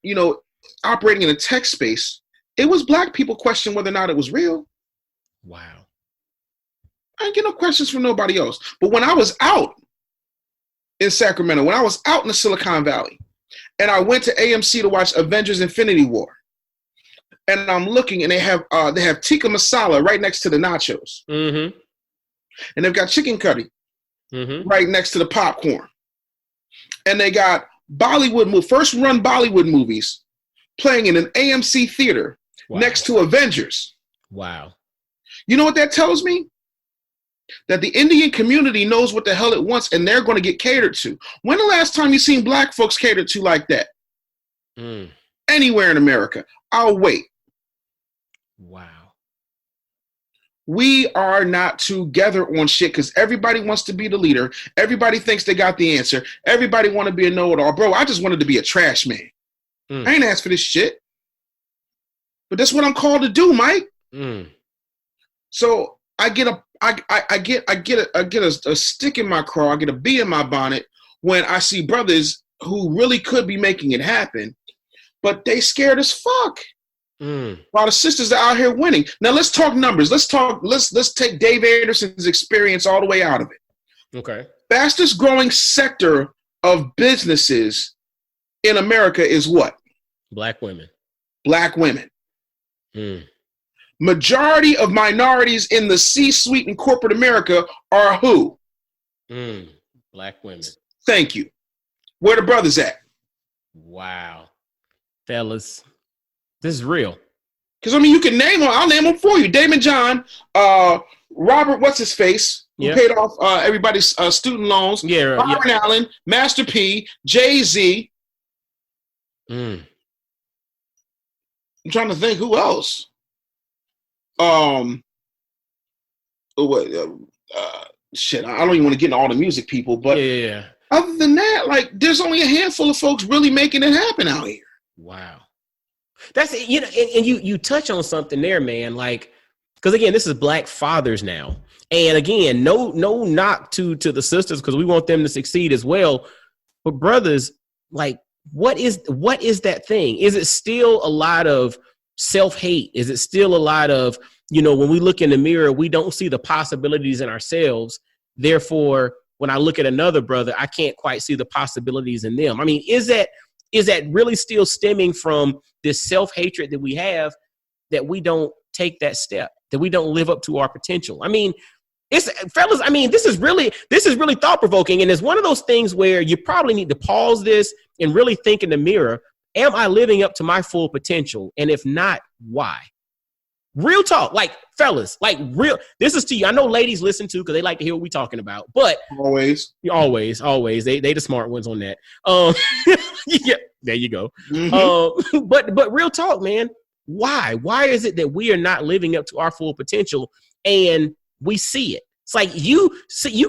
operating in a tech space, it was black people questioning whether or not it was real. Wow. I didn't get no questions from nobody else. But when I was out in Sacramento, when I was out in the Silicon Valley, and I went to AMC to watch Avengers Infinity War, and I'm looking, and they have tikka masala right next to the nachos. And they've got chicken curry right next to the popcorn. And they got first-run Bollywood movies playing in an AMC theater next to Avengers. Wow. You know what that tells me? That the Indian community knows what the hell it wants, and they're going to get catered to. When the last time you seen black folks catered to like that? Anywhere in America. I'll wait. Wow. We are not together on shit because everybody wants to be the leader. Everybody thinks they got the answer. Everybody want to be a know-it-all. Bro, I just wanted to be a trash man. I ain't asked for this shit. But that's what I'm called to do, Mike. So I get a stick in my craw. I get a bee in my bonnet when I see brothers who really could be making it happen, but they scared as fuck. While the sisters are out here winning. Now let's talk numbers. Let's take Dave Anderson's experience all the way out of it. Okay. Fastest growing sector of businesses in America is what? Black women. Black women. Majority of minorities in the C-suite in corporate America are who? Black women. Thank you. Where the brothers at? Wow. Fellas, this is real. Because, I mean, you can name them. I'll name them for you. Damon John, Robert, what's his face, who paid off everybody's student loans. Yeah, Byron Allen, Master P, Jay-Z. I'm trying to think who else. Shit, I don't even want to get into all the music people, but other than that, like, there's only a handful of folks really making it happen out here. Wow. That's, you know, and you touch on something there, man. Like, because again, this is Black fathers now. And again, no knock to the sisters, because we want them to succeed as well. But brothers, like, what is that thing? Is it still a lot of self-hate? Is it still a lot of, you know, when we look in the mirror, we don't see the possibilities in ourselves. Therefore, when I look at another brother, I can't quite see the possibilities in them. I mean, is that really still stemming from this self-hatred that we have, that we don't take that step, that we don't live up to our potential? I mean, fellas, I mean, this is really thought-provoking. And it's one of those things where you probably need to pause this and really think in the mirror. Am I living up to my full potential? And if not, why? Real talk, like, fellas, like, real. This is to you. I know ladies listen to, because they like to hear what we're talking about. But always, they the smart ones on that. Yeah, there you go. Mm-hmm. But real talk, man. Why? Why is it that we are not living up to our full potential, and we see it? It's like you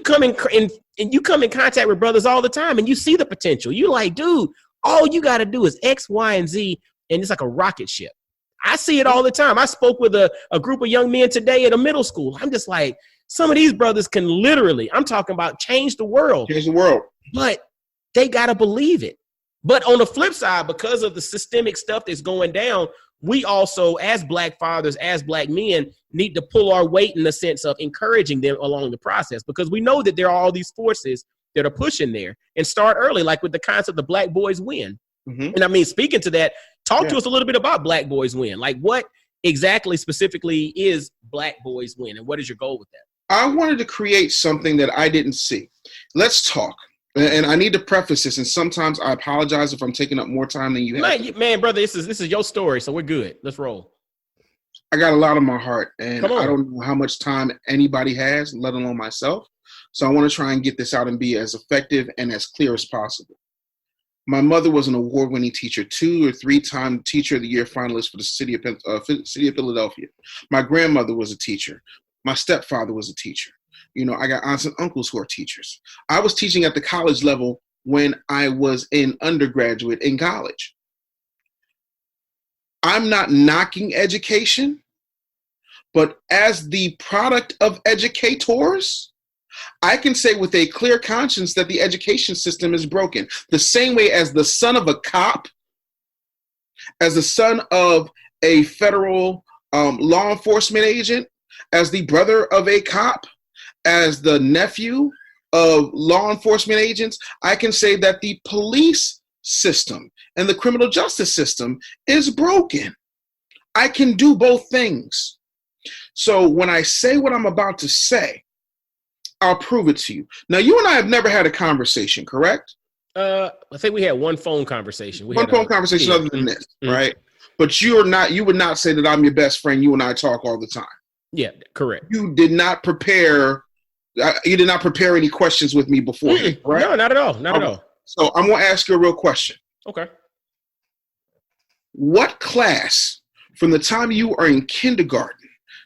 come in contact with brothers all the time, and you see the potential. You like, dude, all you got to do is X, Y, and Z, and it's like a rocket ship. I see it all the time. I spoke with a group of young men today at a middle school. I'm just like, some of these brothers can literally, I'm talking about, change the world. Change the world. But they got to believe it. But on the flip side, because of the systemic stuff that's going down, we also, as Black fathers, as Black men, need to pull our weight in the sense of encouraging them along the process, because we know that there are all these forces that are pushing there, and start early, like with the concept of Black Boys Win. Mm-hmm. And I mean, speaking to that, talk to us a little bit about Black Boys Win. Like, what exactly specifically is Black Boys Win, and what is your goal with that? I wanted to create something that I didn't see. Let's talk. And I need to preface this, and sometimes I apologize if I'm taking up more time than you have. Man, brother, this is your story, so we're good. Let's roll. I got a lot on my heart, and I don't know how much time anybody has, let alone myself. So I want to try and get this out and be as effective and as clear as possible. My mother was an award-winning teacher, 2 or 3-time Teacher of the Year finalist for the city of Philadelphia. My grandmother was a teacher. My stepfather was a teacher. You know, I got aunts and uncles who are teachers. I was teaching at the college level when I was in undergraduate in college. I'm not knocking education, but as the product of educators, I can say with a clear conscience that the education system is broken. The same way as the son of a cop, as the son of a federal law enforcement agent, as the brother of a cop, as the nephew of law enforcement agents, I can say that the police system and the criminal justice system is broken. I can do both things. So when I say what I'm about to say, I'll prove it to you. Now, you and I have never had a conversation, correct? I think we had one phone conversation. One phone conversation other than this, right? But you would not say that I'm your best friend. You and I talk all the time. Yeah, correct. You did not prepare any questions with me beforehand, right? No, not at all. Not at all. So I'm going to ask you a real question. Okay. What class, from the time you are in kindergarten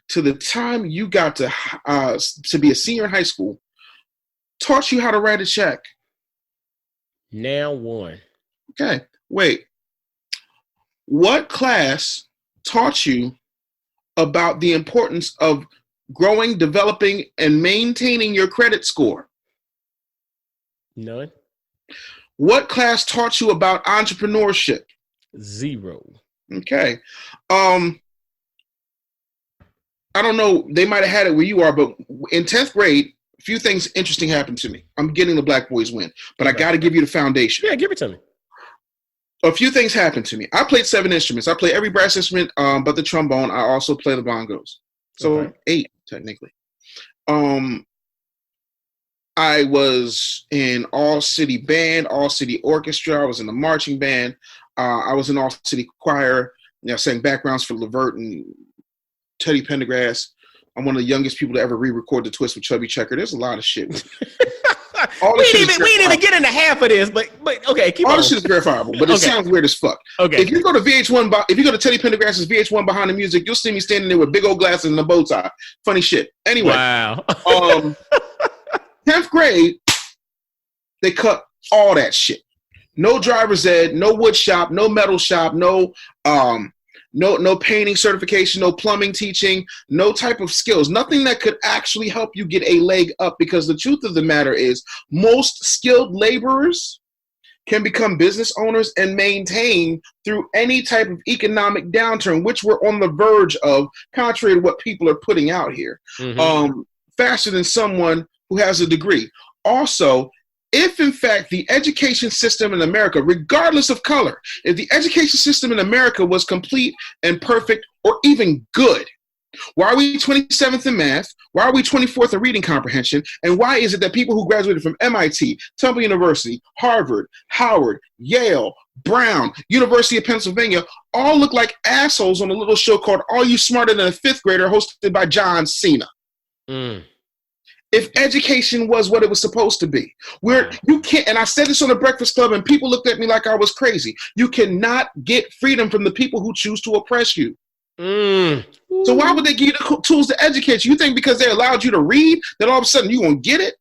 to the time you got to be a senior in high school, taught you how to write a check? Now one. Okay, wait. What class taught you about the importance of growing, developing, and maintaining your credit score? None. What class taught you about entrepreneurship? 0. Okay. I don't know, they might have had it where you are, but in 10th grade, a few things interesting happened to me. I'm getting the Black Boys Win, but I got to give you the foundation. Yeah, give it to me. A few things happened to me. I played 7 instruments. I play every brass instrument but the trombone. I also play the bongos. So 8, technically. I I was in all city band, all city orchestra. I was in the marching band. I was in all city choir. Sang backgrounds for Levert and Teddy Pendergrass. I'm one of the youngest people to ever re-record the Twist with Chubby Checker. There's a lot of shit. We didn't even get into half of this, but okay, keep all on. this shit is verifiable, but it sounds weird as fuck. Okay. If you go to VH1, if you go to Teddy Pendergrass's VH1 Behind the Music, you'll see me standing there with big old glasses and a bow tie. Funny shit. Anyway, wow. 10th grade, they cut all that shit. No driver's ed, no wood shop, no metal shop, no painting certification, no plumbing teaching, no type of skills, nothing that could actually help you get a leg up, because the truth of the matter is most skilled laborers can become business owners and maintain through any type of economic downturn, which we're on the verge of, contrary to what people are putting out here, faster than someone who has a degree. Also, if in fact the education system in America, regardless of color, if the education system in America was complete and perfect or even good, why are we 27th in math? Why are we 24th in reading comprehension? And why is it that people who graduated from MIT, Temple University, Harvard, Howard, Yale, Brown, University of Pennsylvania all look like assholes on a little show called Are You Smarter Than a Fifth Grader, hosted by John Cena? If education was what it was supposed to be, you can't, and I said this on the Breakfast Club and people looked at me like I was crazy. You cannot get freedom from the people who choose to oppress you. So why would they give you the tools to educate you? You think because they allowed you to read that all of a sudden you're going to get it?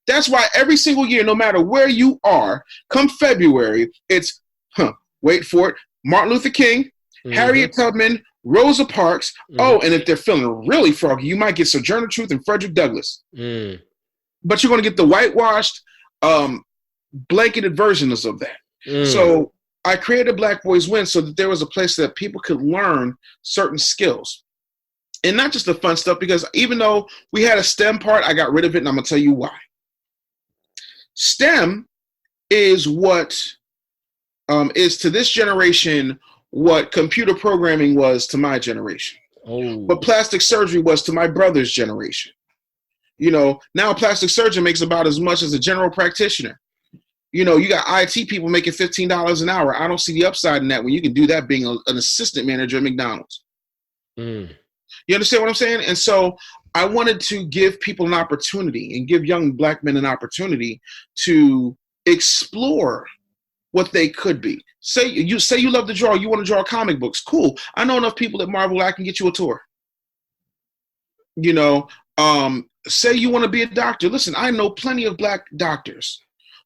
That's why every single year, no matter where you are, come February, it's, wait for it, Martin Luther King, Harriet Tubman, Rosa Parks. And if they're feeling really froggy, you might get Sojourner Truth and Frederick Douglass. But you're going to get the whitewashed, blanketed versions of that. So I created Black Boys Win so that there was a place that people could learn certain skills. And not just the fun stuff, because even though we had a STEM part, I got rid of it, and I'm going to tell you why. STEM is what is to this generation what computer programming was to my generation. What plastic surgery was to my brother's generation. Now a plastic surgeon makes about as much as a general practitioner. You got IT people making $15 an hour. I don't see the upside in that when you can do that being an assistant manager at McDonald's. You understand what I'm saying? And so I wanted to give people an opportunity and give young Black men an opportunity to explore what they could be. Say you love to draw, you want to draw comic books. Cool. I know enough people at Marvel, I can get you a tour. Say you want to be a doctor. Listen, I know plenty of Black doctors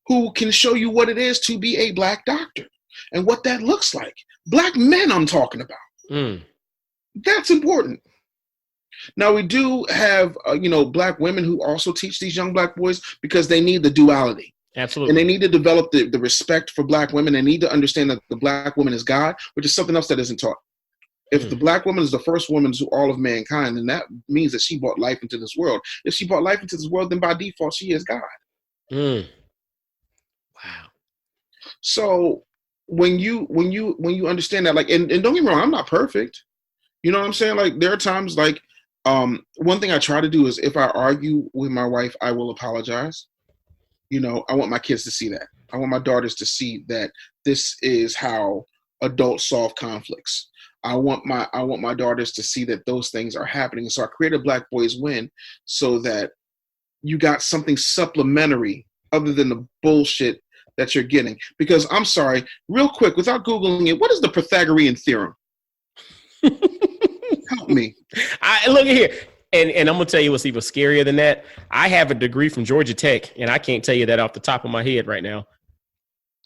who can show you what it is to be a Black doctor and what that looks like. Black men I'm talking about. That's important. Now we do have, Black women who also teach these young Black boys because they need the duality. Absolutely. And they need to develop the respect for Black women. They need to understand that the Black woman is God, which is something else that isn't taught. If the Black woman is the first woman to all of mankind, then that means that she brought life into this world. If she brought life into this world, then by default, she is God. Wow. So when you understand that, and don't get me wrong, I'm not perfect. You know what I'm saying? Like, there are times, like, one thing I try to do is if I argue with my wife, I will apologize. I want my kids to see that. I want my daughters to see that this is how adults solve conflicts. I want my daughters to see that those things are happening. So I created Black Boys Win so that you got something supplementary other than the bullshit that you're getting. Because I'm sorry, real quick, without Googling it, what is the Pythagorean theorem? Help me. Look at here. And I'm going to tell you what's even scarier than that. I have a degree from Georgia Tech, and I can't tell you that off the top of my head right now.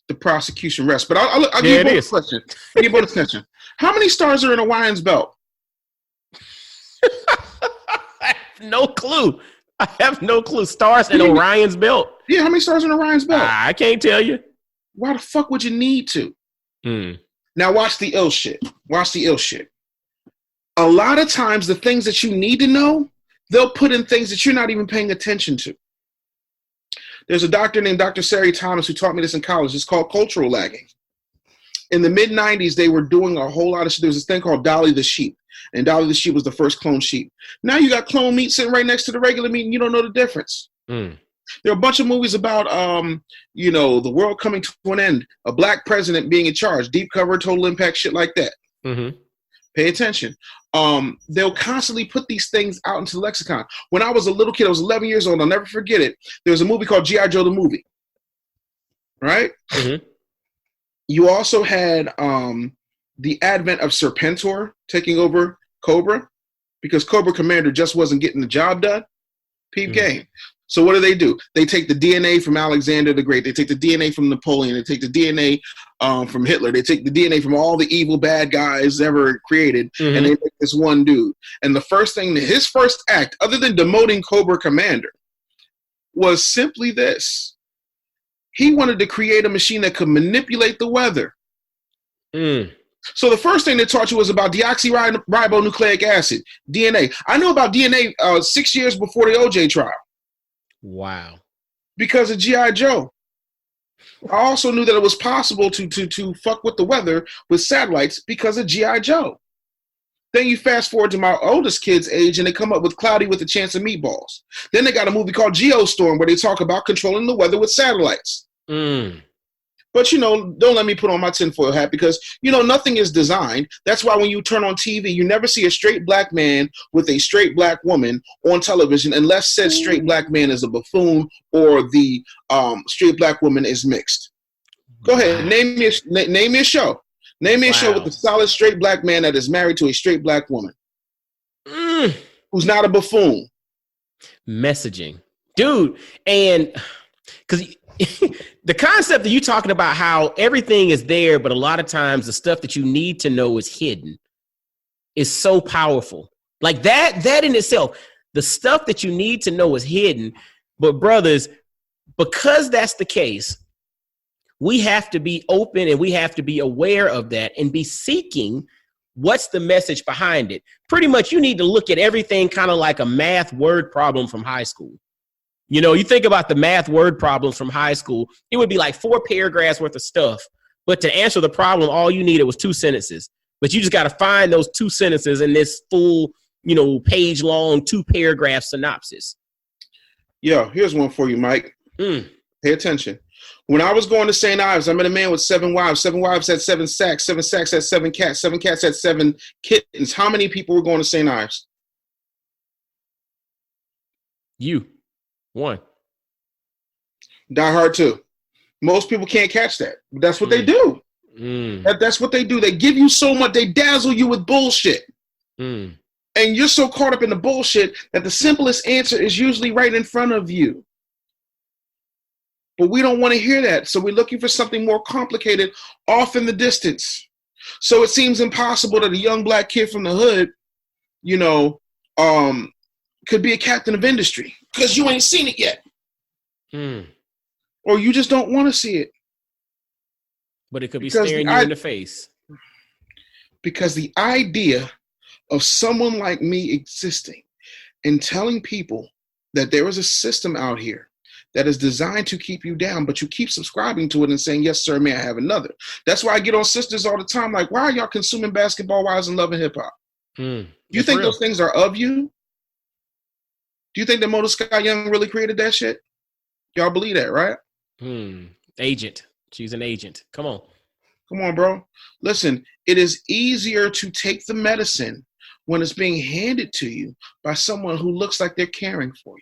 The prosecution rests. But I'll give you both a question. I'll give you both a question. How many stars are in Orion's belt? I have no clue. Stars in Orion's belt. Yeah, how many stars in Orion's belt? I can't tell you. Why the fuck would you need to? Now watch the ill shit. A lot of times the things that you need to know, they'll put in things that you're not even paying attention to. There's a doctor named Dr. Sari Thomas who taught me this in college. It's called cultural lagging. In the mid-90s, they were doing a whole lot of shit. There was this thing called Dolly the sheep. And Dolly the sheep was the first clone sheep. Now you got clone meat sitting right next to the regular meat and you don't know the difference. There are a bunch of movies about, the world coming to an end, a black president being in charge, deep cover, total impact, shit like that. Mm-hmm. Pay attention. They'll constantly put these things out into the lexicon. When I was a little kid, I was 11 years old. I'll never forget it. There was a movie called G.I. Joe the movie. Right? Mm-hmm. You also had the advent of Serpentor taking over Cobra because Cobra Commander just wasn't getting the job done. Peep game. So what do? They take the DNA from Alexander the Great. They take the DNA from Napoleon. They take the DNA from Hitler. They take the DNA from all the evil bad guys ever created, and they make this one dude. And the first thing, his first act, other than demoting Cobra Commander, was simply this. He wanted to create a machine that could manipulate the weather. So the first thing they taught you was about deoxyribonucleic acid, DNA. I knew about DNA 6 years before the OJ trial. Wow. Because of G.I. Joe. I also knew that it was possible to fuck with the weather with satellites because of G.I. Joe. Then you fast forward to my oldest kid's age and they come up with Cloudy with a Chance of Meatballs. Then they got a movie called Geostorm where they talk about controlling the weather with satellites. But, don't let me put on my tinfoil hat because, nothing is designed. That's why when you turn on TV, you never see a straight black man with a straight black woman on television unless said straight black man is a buffoon or the straight black woman is mixed. Go ahead. Name me a show. Name me a show with a solid straight black man that is married to a straight black woman who's not a buffoon. Messaging. Dude, and because the concept that you talking about how everything is there, but a lot of times the stuff that you need to know is hidden is so powerful. Like that in itself, the stuff that you need to know is hidden. But brothers, because that's the case, we have to be open and we have to be aware of that and be seeking what's the message behind it. Pretty much you need to look at everything kind of like a math word problem from high school. You think about the math word problems from high school, it would be like 4 paragraphs worth of stuff. But to answer the problem, all you needed was 2 sentences. But you just got to find those 2 sentences in this full, page long, 2 paragraph synopsis. Yeah, here's one for you, Mike. Pay attention. When I was going to St. Ives, I met a man with 7 wives. 7 wives had 7 sacks. 7 sacks had 7 cats. 7 cats had 7 kittens. How many people were going to St. Ives? You. 1. Die Hard 2. Most people can't catch that. But that's what they do. That's what they do. They give you so much. They dazzle you with bullshit. And you're so caught up in the bullshit that the simplest answer is usually right in front of you. But we don't want to hear that. So we're looking for something more complicated off in the distance. So it seems impossible that a young black kid from the hood, could be a captain of industry because you ain't seen it yet. Or you just don't want to see it. But it could be staring you in the face. Because the idea of someone like me existing and telling people that there is a system out here that is designed to keep you down, but you keep subscribing to it and saying, yes, sir, may I have another? That's why I get on sisters all the time. Like, why are y'all consuming basketball wives and loving hip hop? You think those things are of you? Do you think that Mona Scott Young really created that shit? Y'all believe that, right? Agent. She's an agent. Come on, bro. Listen, it is easier to take the medicine when it's being handed to you by someone who looks like they're caring for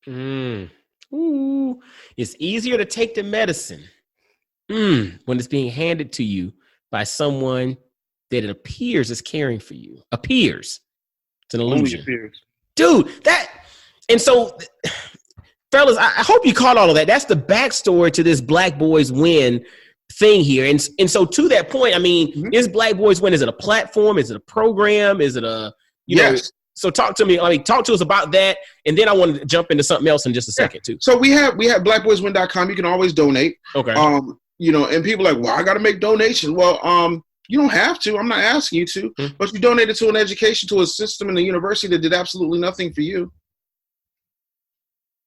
you. Ooh, it's easier to take the medicine when it's being handed to you by someone that it appears is caring for you. Appears. It's an illusion. Dude, and so, fellas, I hope you caught all of that. That's the backstory to this Black Boys Win thing here. And so to that point, I mean, is Black Boys Win, is it a platform? Is it a program? Is it a, yes. know, so talk to me. Talk to us about that. And then I want to jump into something else in just a second too. So we have blackboyswin.com. You can always donate. Okay. And people are like, well, I got to make donations. Well, you don't have to. I'm not asking you to, but you donated to an education, to a system in the university that did absolutely nothing for you.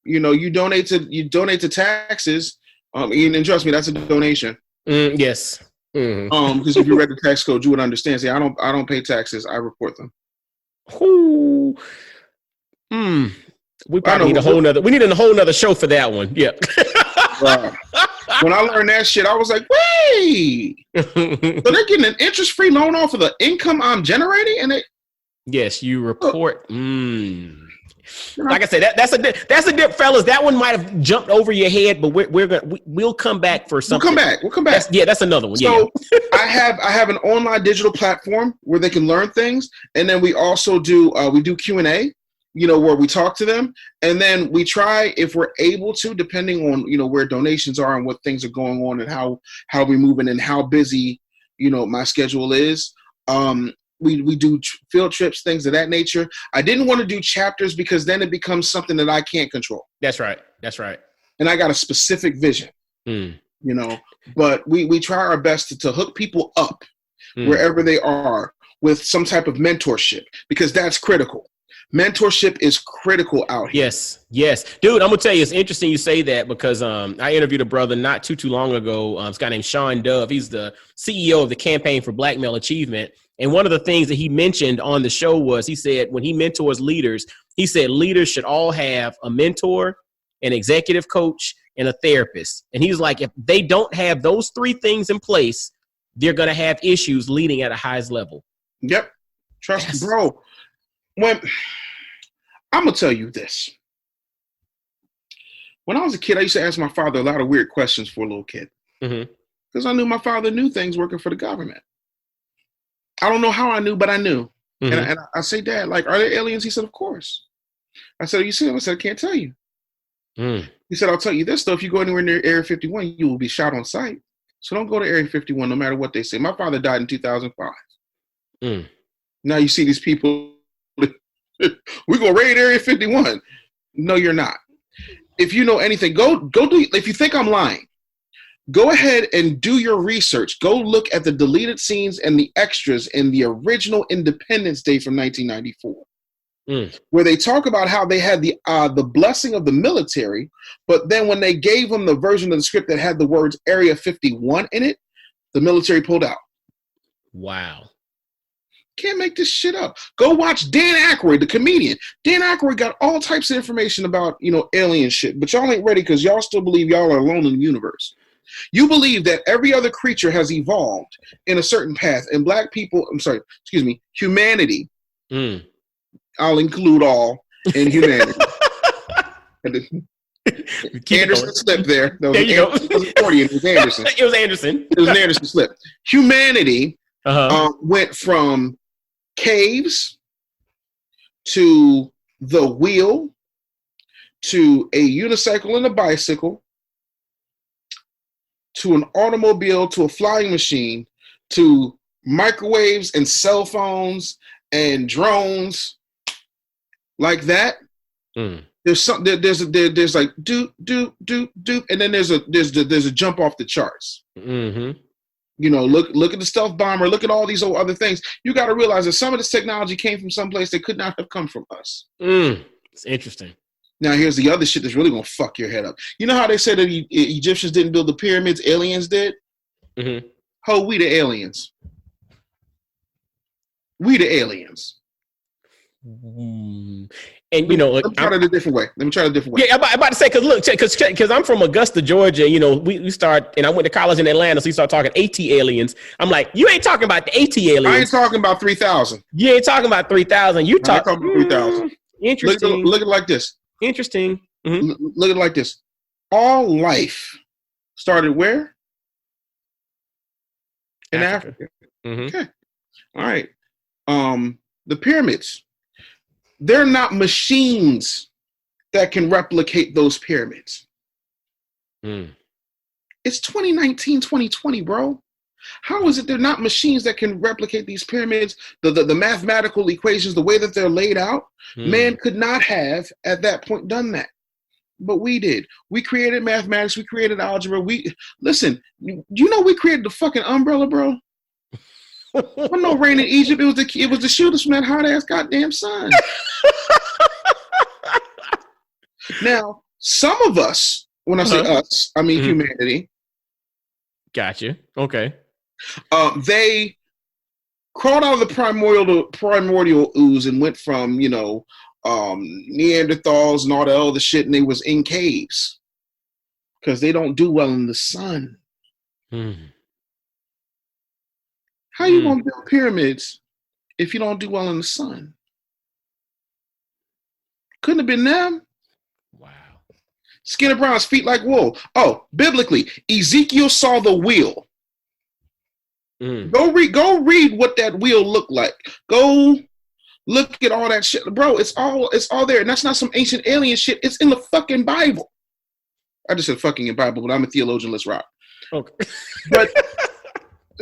You donate to taxes. And trust me, that's a donation. Yes. Because if you read the tax code, you would understand. See, I don't pay taxes. I report them. Ooh. We probably need a whole nother show for that one. Yeah. When I learned that shit, I was like, wait. So they're getting an interest-free loan off of the income I'm generating, and yes, you report. Like I said, that's a dip, fellas. That one might have jumped over your head, but we'll come back for something. We'll come back. That's another one. So I have an online digital platform where they can learn things, and then we also do Q&A. Where we talk to them, and then we try, if we're able to, depending on where donations are and what things are going on and how we're moving and how busy my schedule is. We do field trips, things of that nature. I didn't want to do chapters because then it becomes something that I can't control. That's right. And I got a specific vision, but we try our best to hook people up wherever they are with some type of mentorship, because that's critical. Mentorship is critical out here. Yes. Dude, I'm going to tell you, it's interesting you say that because I interviewed a brother not too long ago. This guy named Sean Dove. He's the CEO of the Campaign for Black Male Achievement. And one of the things that he mentioned on the show was, he said when he mentors leaders, he said leaders should all have a mentor, an executive coach, and a therapist. And he's like, if they don't have those three things in place, they're going to have issues leading at a highest level. Yep. Trust me, bro. I'm going to tell you this. When I was a kid, I used to ask my father a lot of weird questions for a little kid. Because I knew my father knew things working for the government. I don't know how I knew, but I knew. And I say, Dad, like, are there aliens? He said, of course. I said, you see them? I said, I can't tell you. He said, I'll tell you this, though. If you go anywhere near Area 51, you will be shot on sight. So don't go to Area 51 no matter what they say. My father died in 2005. Now you see these people, we're going to raid Area 51. No, you're not. If you know anything, go do, if you think I'm lying, go ahead and do your research. Go look at the deleted scenes and the extras in the original Independence Day from 1994, where they talk about how they had the blessing of the military, but then when they gave them the version of the script that had the words Area 51 in it, the military pulled out. Wow. Can't make this shit up. Go watch Dan Aykroyd, the comedian. Dan Aykroyd got all types of information about, alien shit, but y'all ain't ready because y'all still believe y'all are alone in the universe. You believe that every other creature has evolved in a certain path, and humanity, I'll include all in humanity. Anderson slip there. No, there you go. It was accordion. It was Anderson. It was Anderson. It was an Anderson slip. Humanity went from caves to the wheel to a unicycle and a bicycle to an automobile to a flying machine to microwaves and cell phones and drones like that. There's like do, and then there's a jump off the charts. Look at the stealth bomber, look at all these other things. You got to realize that some of this technology came from someplace that could not have come from us. It's interesting. Now, here's the other shit that's really going to fuck your head up. You know how they said that Egyptians didn't build the pyramids, aliens did? We the aliens. We the aliens. And let me try it a different way. Yeah, I'm about to say, because I'm from Augusta, Georgia. We start, and I went to college in Atlanta, so you start talking AT aliens. I'm like, you ain't talking about the AT aliens. I ain't talking about 3,000. You ain't talking about 3,000. You talking about 3,000. Interesting. Look at it like this. Interesting. Look at it like this. All life started where? In Africa. Okay. All right. The pyramids. They're not machines that can replicate those pyramids. It's 2019, 2020, bro. How is it they're not machines that can replicate these pyramids? The mathematical equations, the way that they're laid out, man could not have at that point done that. But we did. We created mathematics. We created algebra. Listen, you know we created the fucking umbrella, bro? Wasn't no rain in Egypt. It was the shooters from that hot ass goddamn sun. Now, some of us, when I say us, I mean humanity. Gotcha. Okay. They crawled out of the primordial ooze and went from Neanderthals and all the other shit, and they was in caves because they don't do well in the sun. How you gonna build pyramids if you don't do well in the sun? Couldn't have been them. Wow. Skin of bronze, feet like wool. Oh, biblically, Ezekiel saw the wheel. Go read what that wheel looked like. Go look at all that shit, bro. It's all there, and that's not some ancient alien shit. It's in the fucking Bible. I just said fucking in Bible, but I'm a theologian. Let's rock. Okay. But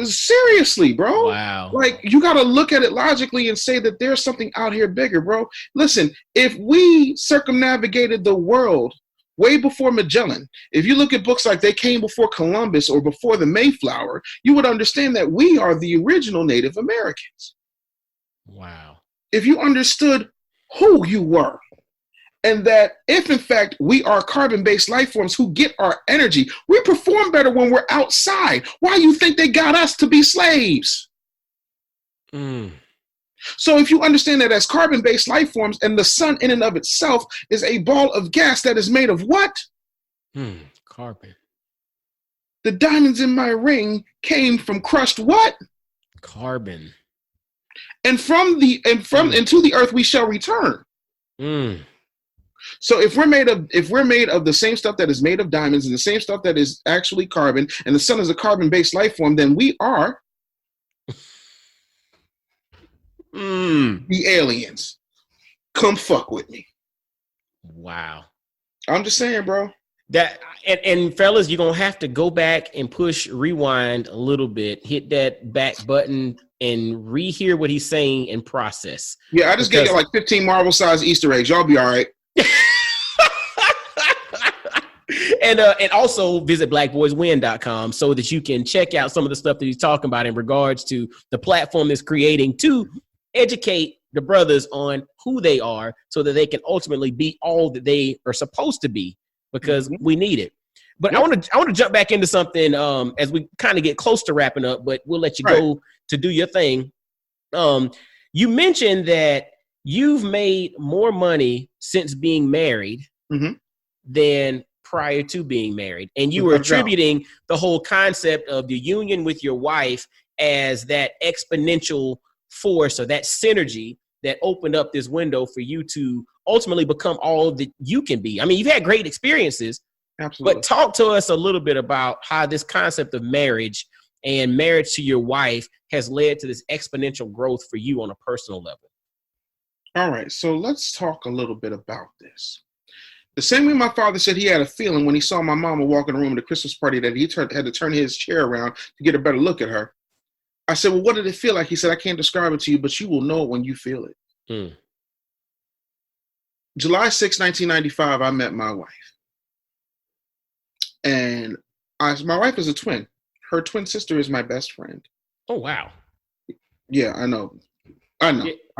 seriously, bro. Wow. Like, you got to look at it logically and say that there's something out here bigger, bro. Listen, if we circumnavigated the world way before Magellan, if you look at books like They Came Before Columbus or Before the Mayflower, you would understand that we are the original Native Americans. Wow. If you understood who you were, and that if in fact we are carbon-based life forms who get our energy, we perform better when we're outside. Why you think they got us to be slaves? So if you understand that as carbon-based life forms, and the sun in and of itself is a ball of gas that is made of what? Carbon. The diamonds in my ring came from crushed what? Carbon. And from into the earth we shall return. So if we're made of the same stuff that is made of diamonds and the same stuff that is actually carbon, and the sun is a carbon-based life form, then we are the aliens. Come fuck with me. Wow. I'm just saying, bro. That and fellas, you're gonna have to go back and push rewind a little bit, hit that back button, and rehear what he's saying and process. Yeah, I just gave you like 15 Marvel-sized Easter eggs. Y'all be all right. And also visit blackboyswin.com so that you can check out some of the stuff that he's talking about in regards to the platform that's creating to educate the brothers on who they are so that they can ultimately be all that they are supposed to be, because we need it. But I want to jump back into something as we kind of get close to wrapping up, but we'll let you go to do your thing. You mentioned that you've made more money since being married than prior to being married. And you were attributing the whole concept of the union with your wife as that exponential force or that synergy that opened up this window for you to ultimately become all that you can be. I mean, you've had great experiences. Absolutely. But talk to us a little bit about how this concept of marriage and marriage to your wife has led to this exponential growth for you on a personal level. All right, so let's talk a little bit about this. The same way my father said he had a feeling when he saw my mama walk in the room at a Christmas party that he had to turn his chair around to get a better look at her. I said, well, what did it feel like? He said, I can't describe it to you, but you will know it when you feel it. July 6, 1995, I met my wife. And my wife is a twin. Her twin sister is my best friend. Oh, wow. Yeah, I know.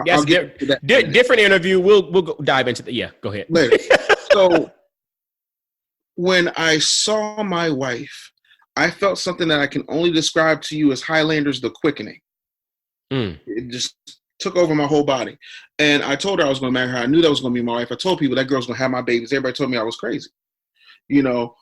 Yes, different interview. We'll go dive into the. Yeah, go ahead. Later. So when I saw my wife, I felt something that I can only describe to you as Highlanders the quickening. It just took over my whole body. And I told her I was going to marry her. I knew that was going to be my wife. I told people that girl's going to have my babies. Everybody told me I was crazy. You know,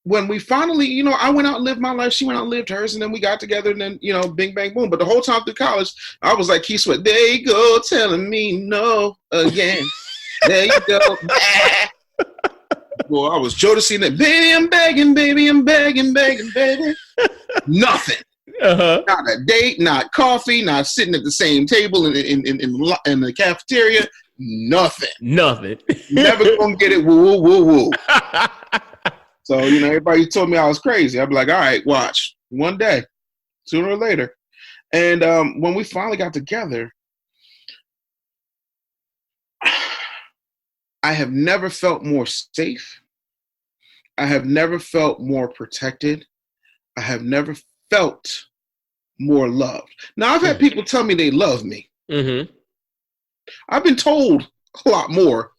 when we finally, you know, I went out and lived my life. She went out and lived hers. And then we got together and then, you know, bing, bang, boom. But the whole time through college, I was like, Keith Sweat, there you go, telling me no again. There you go. Well, I was Jodeci that, baby, I'm begging, baby, I'm begging, begging, baby. Nothing. Not a date, not coffee, not sitting at the same table in the cafeteria. Nothing. Never gonna get it. Woo, woo, woo, woo. So, you know, everybody told me I was crazy. I'd be like, all right, watch. One day, sooner or later. And when we finally got together, I have never felt more safe. I have never felt more protected. I have never felt more loved. Now, I've had people tell me they love me. I've been told a lot more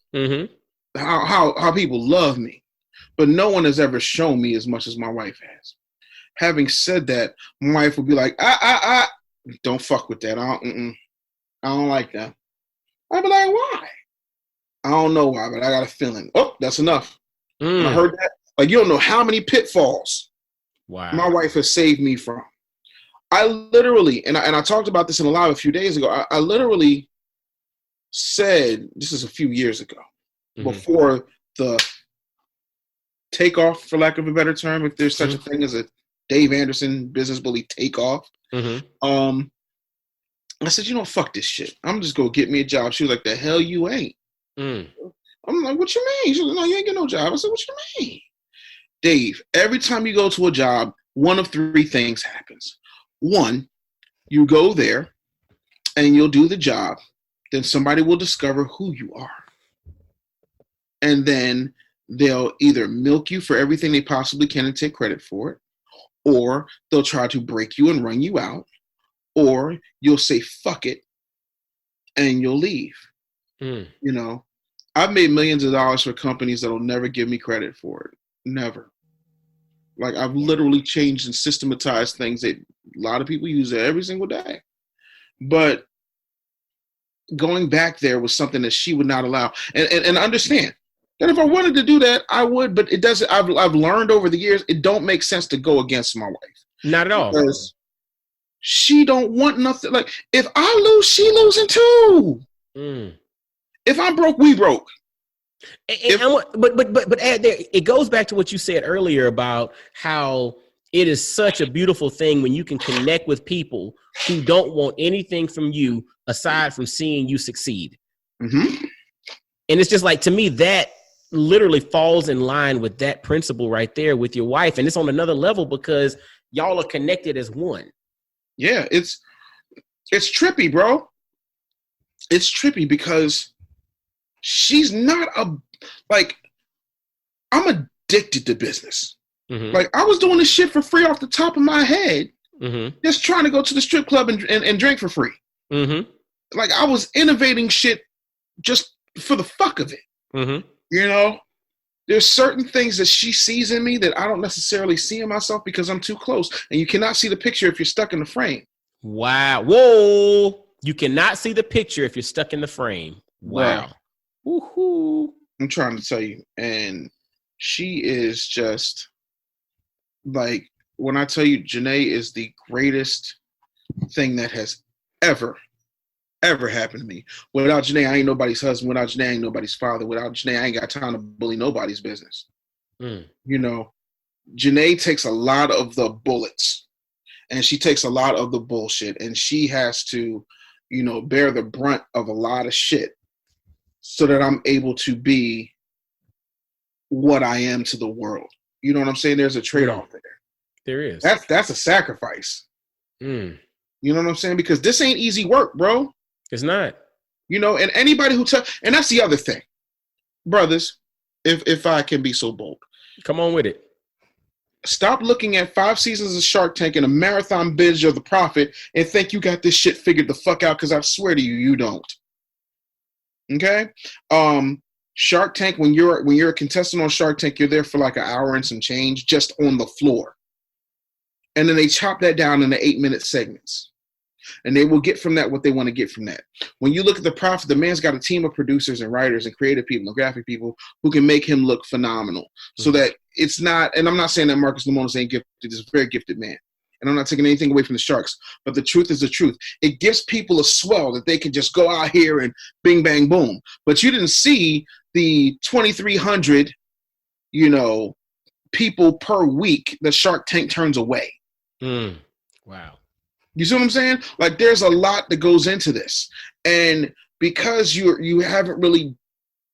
how people love me, but no one has ever shown me as much as my wife has. Having said that, my wife would be like, don't fuck with that. I don't like that. I'd be like, why? I don't know why, but I got a feeling. Oh, that's enough. When I Mm. heard that, like, you don't know how many pitfalls Wow. my wife has saved me from. I literally, and I talked about this in a live a few days ago. I literally said, this is a few years ago, before the takeoff, for lack of a better term, if there's such a thing as a Dave Anderson business bully takeoff. I said, fuck this shit. I'm just gonna get me a job. She was like, the hell you ain't. I'm like, what you mean? She was like, no, you ain't get no job. I said, what you mean? Dave, every time you go to a job, one of three things happens. One, you go there and you'll do the job. Then somebody will discover who you are. And then they'll either milk you for everything they possibly can and take credit for it, or they'll try to break you and run you out, or you'll say, fuck it, and you'll leave. I've made millions of dollars for companies that'll never give me credit for it. Never. Like, I've literally changed and systematized things that a lot of people use every single day. But going back there was something that she would not allow. And understand that if I wanted to do that, I would, but it doesn't. I've learned over the years, it don't make sense to go against my wife. Not at all. Because she don't want nothing. Like, if I lose, she losing too. If I'm broke, we broke. But add there, it goes back to what you said earlier about how it is such a beautiful thing when you can connect with people who don't want anything from you aside from seeing you succeed. And it's just like, to me, that literally falls in line with that principle right there with your wife. And it's on another level because y'all are connected as one. Yeah, it's trippy, bro. It's trippy because she's not I'm addicted to business. Like, I was doing this shit for free off the top of my head, just trying to go to the strip club and drink for free. Like, I was innovating shit just for the fuck of it. There's certain things that she sees in me that I don't necessarily see in myself because I'm too close. And you cannot see the picture if you're stuck in the frame. Wow. Whoa. You cannot see the picture if you're stuck in the frame. Wow. Woohoo. I'm trying to tell you. And she is just like, when I tell you, Janae is the greatest thing that has ever happened to me. Without Janae, I ain't nobody's husband. Without Janae, I ain't nobody's father. Without Janae, I ain't got time to bully nobody's business. Janae takes a lot of the bullets and she takes a lot of the bullshit, and she has to, bear the brunt of a lot of shit so that I'm able to be what I am to the world. You know what I'm saying? There's a trade-off there. There is. That's a sacrifice. You know what I'm saying? Because this ain't easy work, bro. It's not. And anybody and that's the other thing. Brothers, if I can be so bold. Come on with it. Stop looking at 5 seasons of Shark Tank and a marathon binge of The Prophet and think you got this shit figured the fuck out, because I swear to you, you don't. Okay? Shark Tank, when you're a contestant on Shark Tank, you're there for like an hour and some change just on the floor. And then they chop that down into 8-minute segments. And they will get from that what they want to get from that. When you look at The Prophet, the man's got a team of producers and writers and creative people and graphic people who can make him look phenomenal. So that it's not, and I'm not saying that Marcus Lemonis ain't gifted, he's a very gifted man. And I'm not taking anything away from the Sharks, but the truth is the truth. It gives people a swell that they can just go out here and bing, bang, boom. But you didn't see the 2,300, people per week that Shark Tank turns away. Wow. You see what I'm saying? Like, there's a lot that goes into this. And because you haven't really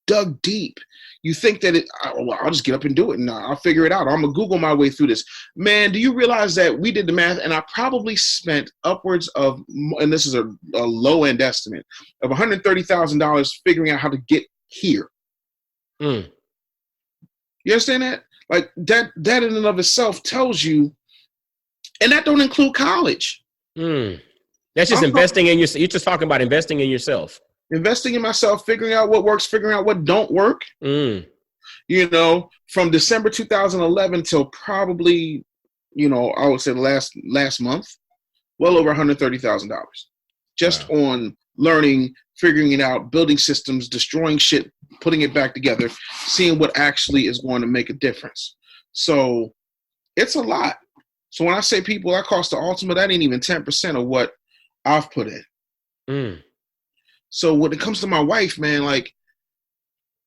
dug deep, you think that I'll just get up and do it and I'll figure it out. I'm going to Google my way through this. Man, do you realize that we did the math and I probably spent upwards of, and this is a low-end estimate, of $130,000 figuring out how to get here. You understand that? Like, that in and of itself tells you, and that don't include college. That's just investing in yourself. You're just talking about investing in yourself. Investing in myself, figuring out what works, figuring out what don't work. From December 2011 till probably, I would say last month, well over $130,000 just on learning, figuring it out, building systems, destroying shit, putting it back together, seeing what actually is going to make a difference. So it's a lot. So when I say people, that cost the ultimate, that ain't even 10% of what I've put in. So when it comes to my wife, man, like,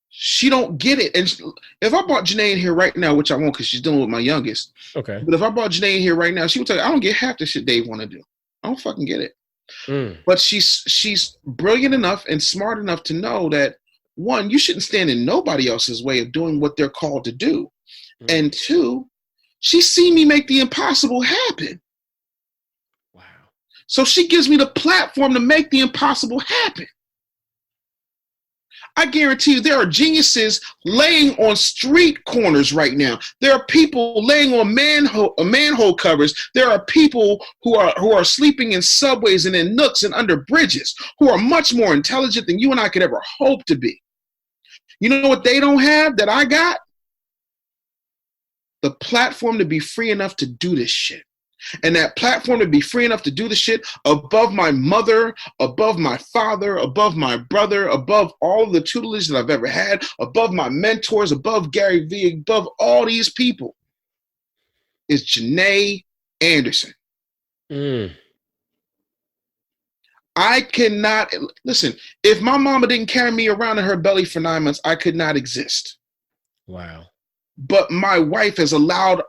she don't get it. And if I brought Janae in here right now, which I won't because she's dealing with my youngest. Okay. But if I brought Janae in here right now, she would tell you, I don't get half the shit Dave want to do. I don't fucking get it. But she's brilliant enough and smart enough to know that, one, you shouldn't stand in nobody else's way of doing what they're called to do. And two, she's seen me make the impossible happen. Wow. So she gives me the platform to make the impossible happen. I guarantee you there are geniuses laying on street corners right now. There are people laying on manhole covers. There are people who are sleeping in subways and in nooks and under bridges who are much more intelligent than you and I could ever hope to be. You know what they don't have that I got? The platform to be free enough to do this shit. And that platform to be free enough to do the shit above my mother, above my father, above my brother, above all the tutelage that I've ever had, above my mentors, above Gary Vee, above all these people, is Janae Anderson. I cannot, listen, if my mama didn't carry me around in her belly for 9 months, I could not exist. Wow. But my wife has allowed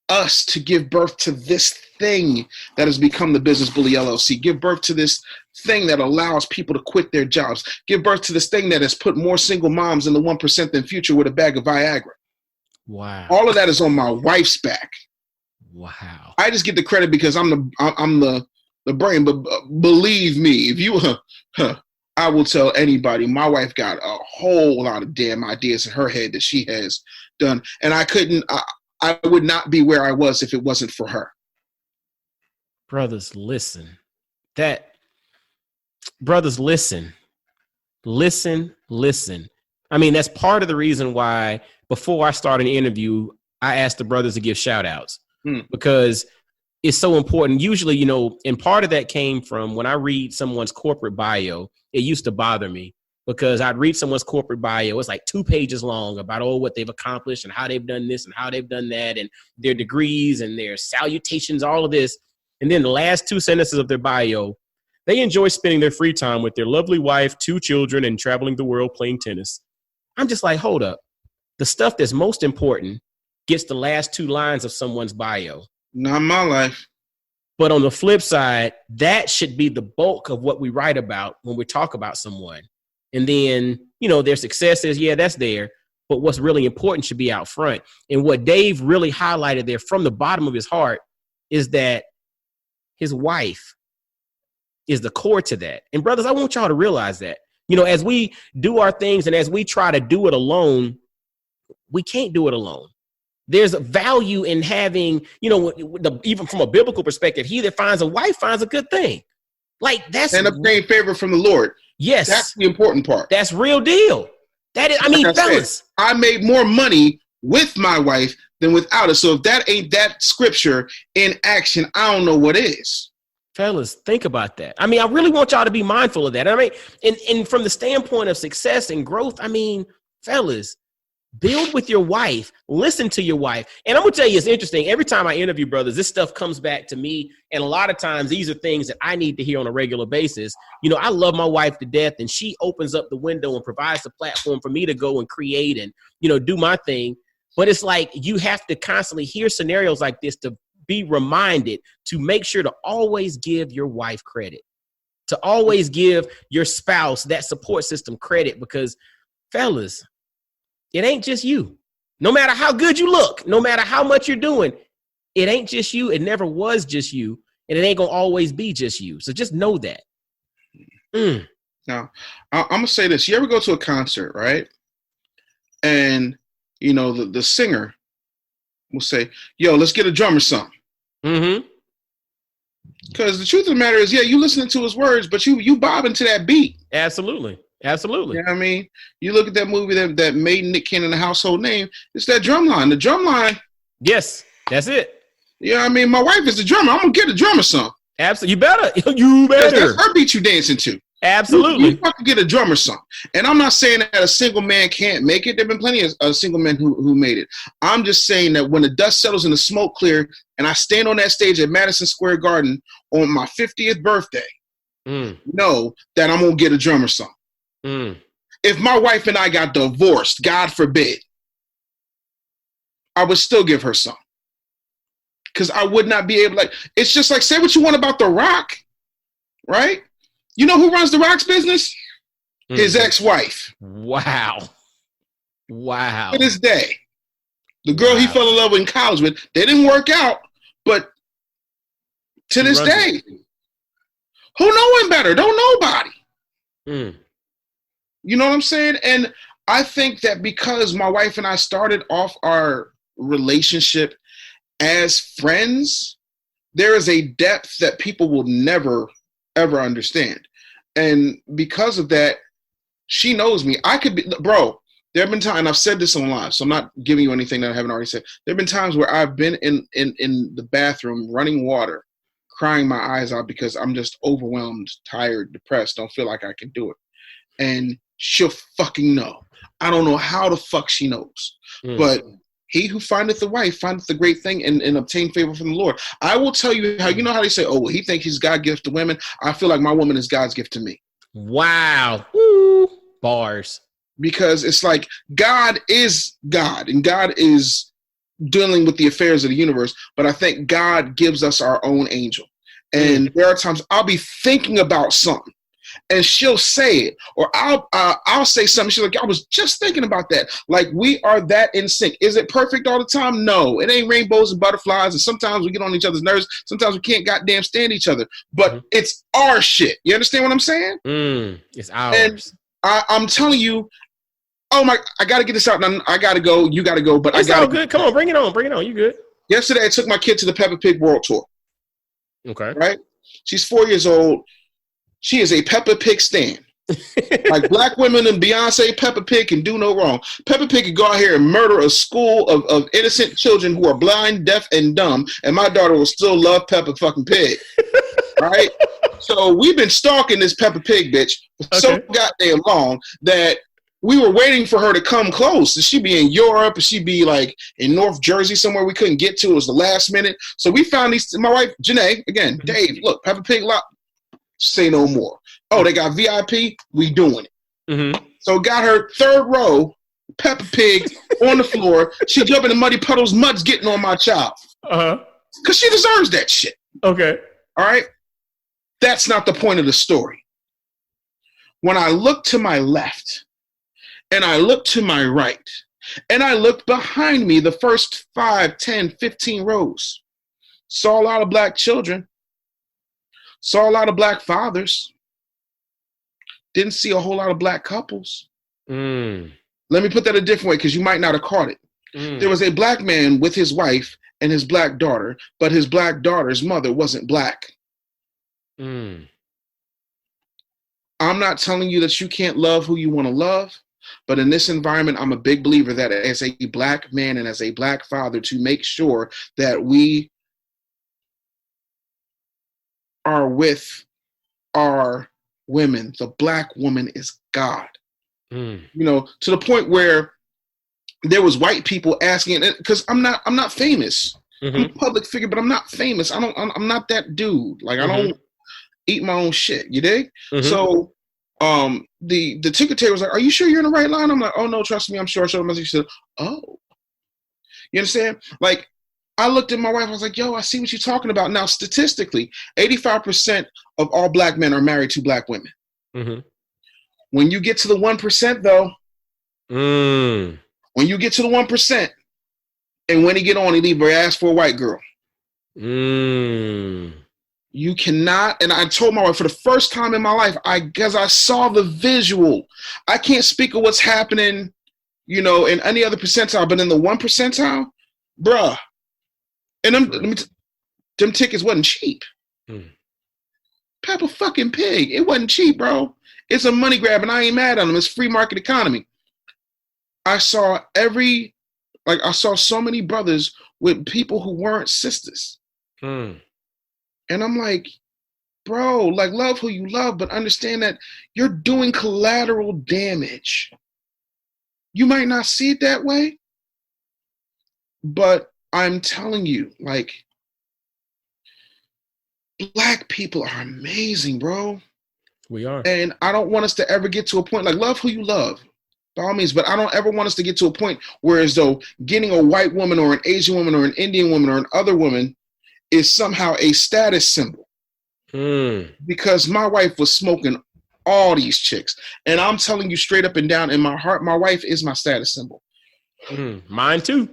us to give birth to this thing that has become the Business Bully LLC, give birth to this thing that allows people to quit their jobs, give birth to this thing that has put more single moms in the 1% than Future with a bag of Viagra. Wow. All of that is on my wife's back. Wow. I just get the credit because I'm the brain, but believe me, if you, I will tell anybody, my wife got a whole lot of damn ideas in her head that she has done, and I would not be where I was if it wasn't for her. Brothers, listen. Listen. I mean, that's part of the reason why before I start an interview, I asked the brothers to give shout outs because it's so important. Usually, and part of that came from when I read someone's corporate bio, it used to bother me. Because I'd read someone's corporate bio, it's like 2 pages long about what they've accomplished and how they've done this and how they've done that and their degrees and their salutations, all of this. And then the last 2 sentences of their bio, they enjoy spending their free time with their lovely wife, 2 children, and traveling the world playing tennis. I'm just like, hold up. The stuff that's most important gets the last 2 lines of someone's bio. Not my life. But on the flip side, that should be the bulk of what we write about when we talk about someone. And then, their success is, yeah, that's there. But what's really important should be out front. And what Dave really highlighted there from the bottom of his heart is that his wife is the core to that. And brothers, I want y'all to realize that, as we do our things and as we try to do it alone, we can't do it alone. There's a value in having, even from a biblical perspective, he that finds a wife finds a good thing. Like that's and obtain favor from the Lord. Yes. That's the important part. That's real deal. That is, fellas. I made more money with my wife than without her. So if that ain't that scripture in action, I don't know what is. Fellas, think about that. I really want y'all to be mindful of that. And from the standpoint of success and growth, fellas, build with your wife, listen to your wife. And I'm going to tell you, it's interesting. Every time I interview brothers, this stuff comes back to me. And a lot of times these are things that I need to hear on a regular basis. I love my wife to death and she opens up the window and provides the platform for me to go and create and, do my thing. But it's like, you have to constantly hear scenarios like this to be reminded to make sure to always give your wife credit, to always give your spouse that support system credit, because fellas, it ain't just you. No matter how good you look, no matter how much you're doing, it ain't just you. It never was just you. And it ain't going to always be just you. So just know that. Now, I'm going to say this. You ever go to a concert, right? And, the singer will say, yo, let's get a drummer some. Mm-hmm. Because the truth of the matter is, yeah, you listening to his words, but you bobbing to that beat. Absolutely. Absolutely. You know what I mean? You look at that movie that made Nick Cannon a household name. It's that drum line. The drum line. Yes, that's it. Yeah, you know what I mean? My wife is the drummer. I'm going to get a drummer some. Absolutely. You better. That's her beat you dancing to. Absolutely. You fucking get a drummer son. And I'm not saying that a single man can't make it. There have been plenty of single men who made it. I'm just saying that when the dust settles and the smoke clear and I stand on that stage at Madison Square Garden on my 50th birthday, know that I'm going to get a drummer son. If my wife and I got divorced, God forbid, I would still give her some. Because I would not be able, like, it's just like, say what you want about The Rock, right? You know who runs The Rock's business? His ex-wife. Wow. To this day. The girl he fell in love with in college with, they didn't work out, but to this day, who know him better? Don't nobody. You know what I'm saying? And I think that because my wife and I started off our relationship as friends, there is a depth that people will never, ever understand. And because of that, she knows me. I could be, bro, there have been times, and I've said this on live, so I'm not giving you anything that I haven't already said. There have been times where I've been in the bathroom running water, crying my eyes out because I'm just overwhelmed, tired, depressed, don't feel like I can do it. And she'll fucking know. I don't know how the fuck she knows. But he who findeth the wife findeth the great thing and obtain favor from the Lord. I will tell you how, you know how they say, oh, well, he thinks he's God's gift to women. I feel like my woman is God's gift to me. Wow. Woo. Bars. Because it's like God is God and God is dealing with the affairs of the universe. But I think God gives us our own angel. And there are times I'll be thinking about something and she'll say it, or I'll say something. She's like, I was just thinking about that. Like, we are that in sync. Is it perfect all the time? No, it ain't rainbows and butterflies. And sometimes we get on each other's nerves. Sometimes we can't goddamn stand each other, but it's our shit. You understand what I'm saying? It's ours. And I'm telling you, oh my, I got to get this out. And I got to go. You got to go, but it's I got all good. Come on, bring it on. Bring it on. You good? Yesterday, I took my kid to the Peppa Pig World Tour. Okay. Right? She's 4 years old. She is a Peppa Pig stan. Like, black women and Beyonce, Peppa Pig can do no wrong. Peppa Pig could go out here and murder a school of innocent children who are blind, deaf, and dumb, and my daughter will still love Peppa fucking Pig. Right? So we've been stalking this Peppa Pig bitch for so goddamn long that we were waiting for her to come close. She'd be in Europe, or she'd be like in North Jersey somewhere we couldn't get to. It was the last minute. So we found these, my wife, Janae, again, Dave, look, Peppa Pig lot. Say no more. Oh, they got VIP? We doing it. So got her third row, Peppa Pig on the floor. She jumping in muddy puddles, mud's getting on my child. Because she deserves that shit. Okay. All right? That's not the point of the story. When I look to my left, and I look to my right, and I looked behind me the first 5, 10, 15 rows, saw a lot of black children, saw a lot of black fathers, didn't see a whole lot of black couples. Let me put that a different way because you might not have caught it. There was a black man with his wife and his black daughter, but his black daughter's mother wasn't black. I'm not telling you that you can't love who you want to love, but in this environment, I'm a big believer that as a black man and as a black father, to make sure that we are with our women. The black woman is God. You know, to the point where there was white people asking, because I'm not famous. I'm a public figure, but I'm not famous. I'm not that dude. Like, I don't eat my own shit. You dig? So the ticket taker was like, "Are you sure you're in the right line?" I'm like, "Oh no, trust me, I'm sure." I showed him. She said, "Oh," you understand? Like, I looked at my wife. I was like, "Yo, I see what you're talking about." Now, statistically, 85% of all black men are married to black women. When you get to the 1%, though, when you get to the 1%, and when he get on, he leave or ask for a white girl. You cannot, and I told my wife for the first time in my life, because I saw the visual. I can't speak of what's happening, you know, in any other percentile, but in the 1 percentile, bruh. And them tickets wasn't cheap. Peppa fucking Pig, it wasn't cheap, bro. It's a money grab, and I ain't mad on them. It's free market economy. I saw I saw so many brothers with people who weren't sisters. And I'm like, bro, like love who you love, but understand that you're doing collateral damage. You might not see it that way, but I'm telling you, like, Black people are amazing, bro. We are. And I don't want us to ever get to a point, like, love who you love, by all means, but I don't ever want us to get to a point where as though getting a white woman or an Asian woman or an Indian woman or an other woman is somehow a status symbol. Because my wife was smoking all these chicks. And I'm telling you straight up and down, in my heart, my wife is my status symbol. Mine too.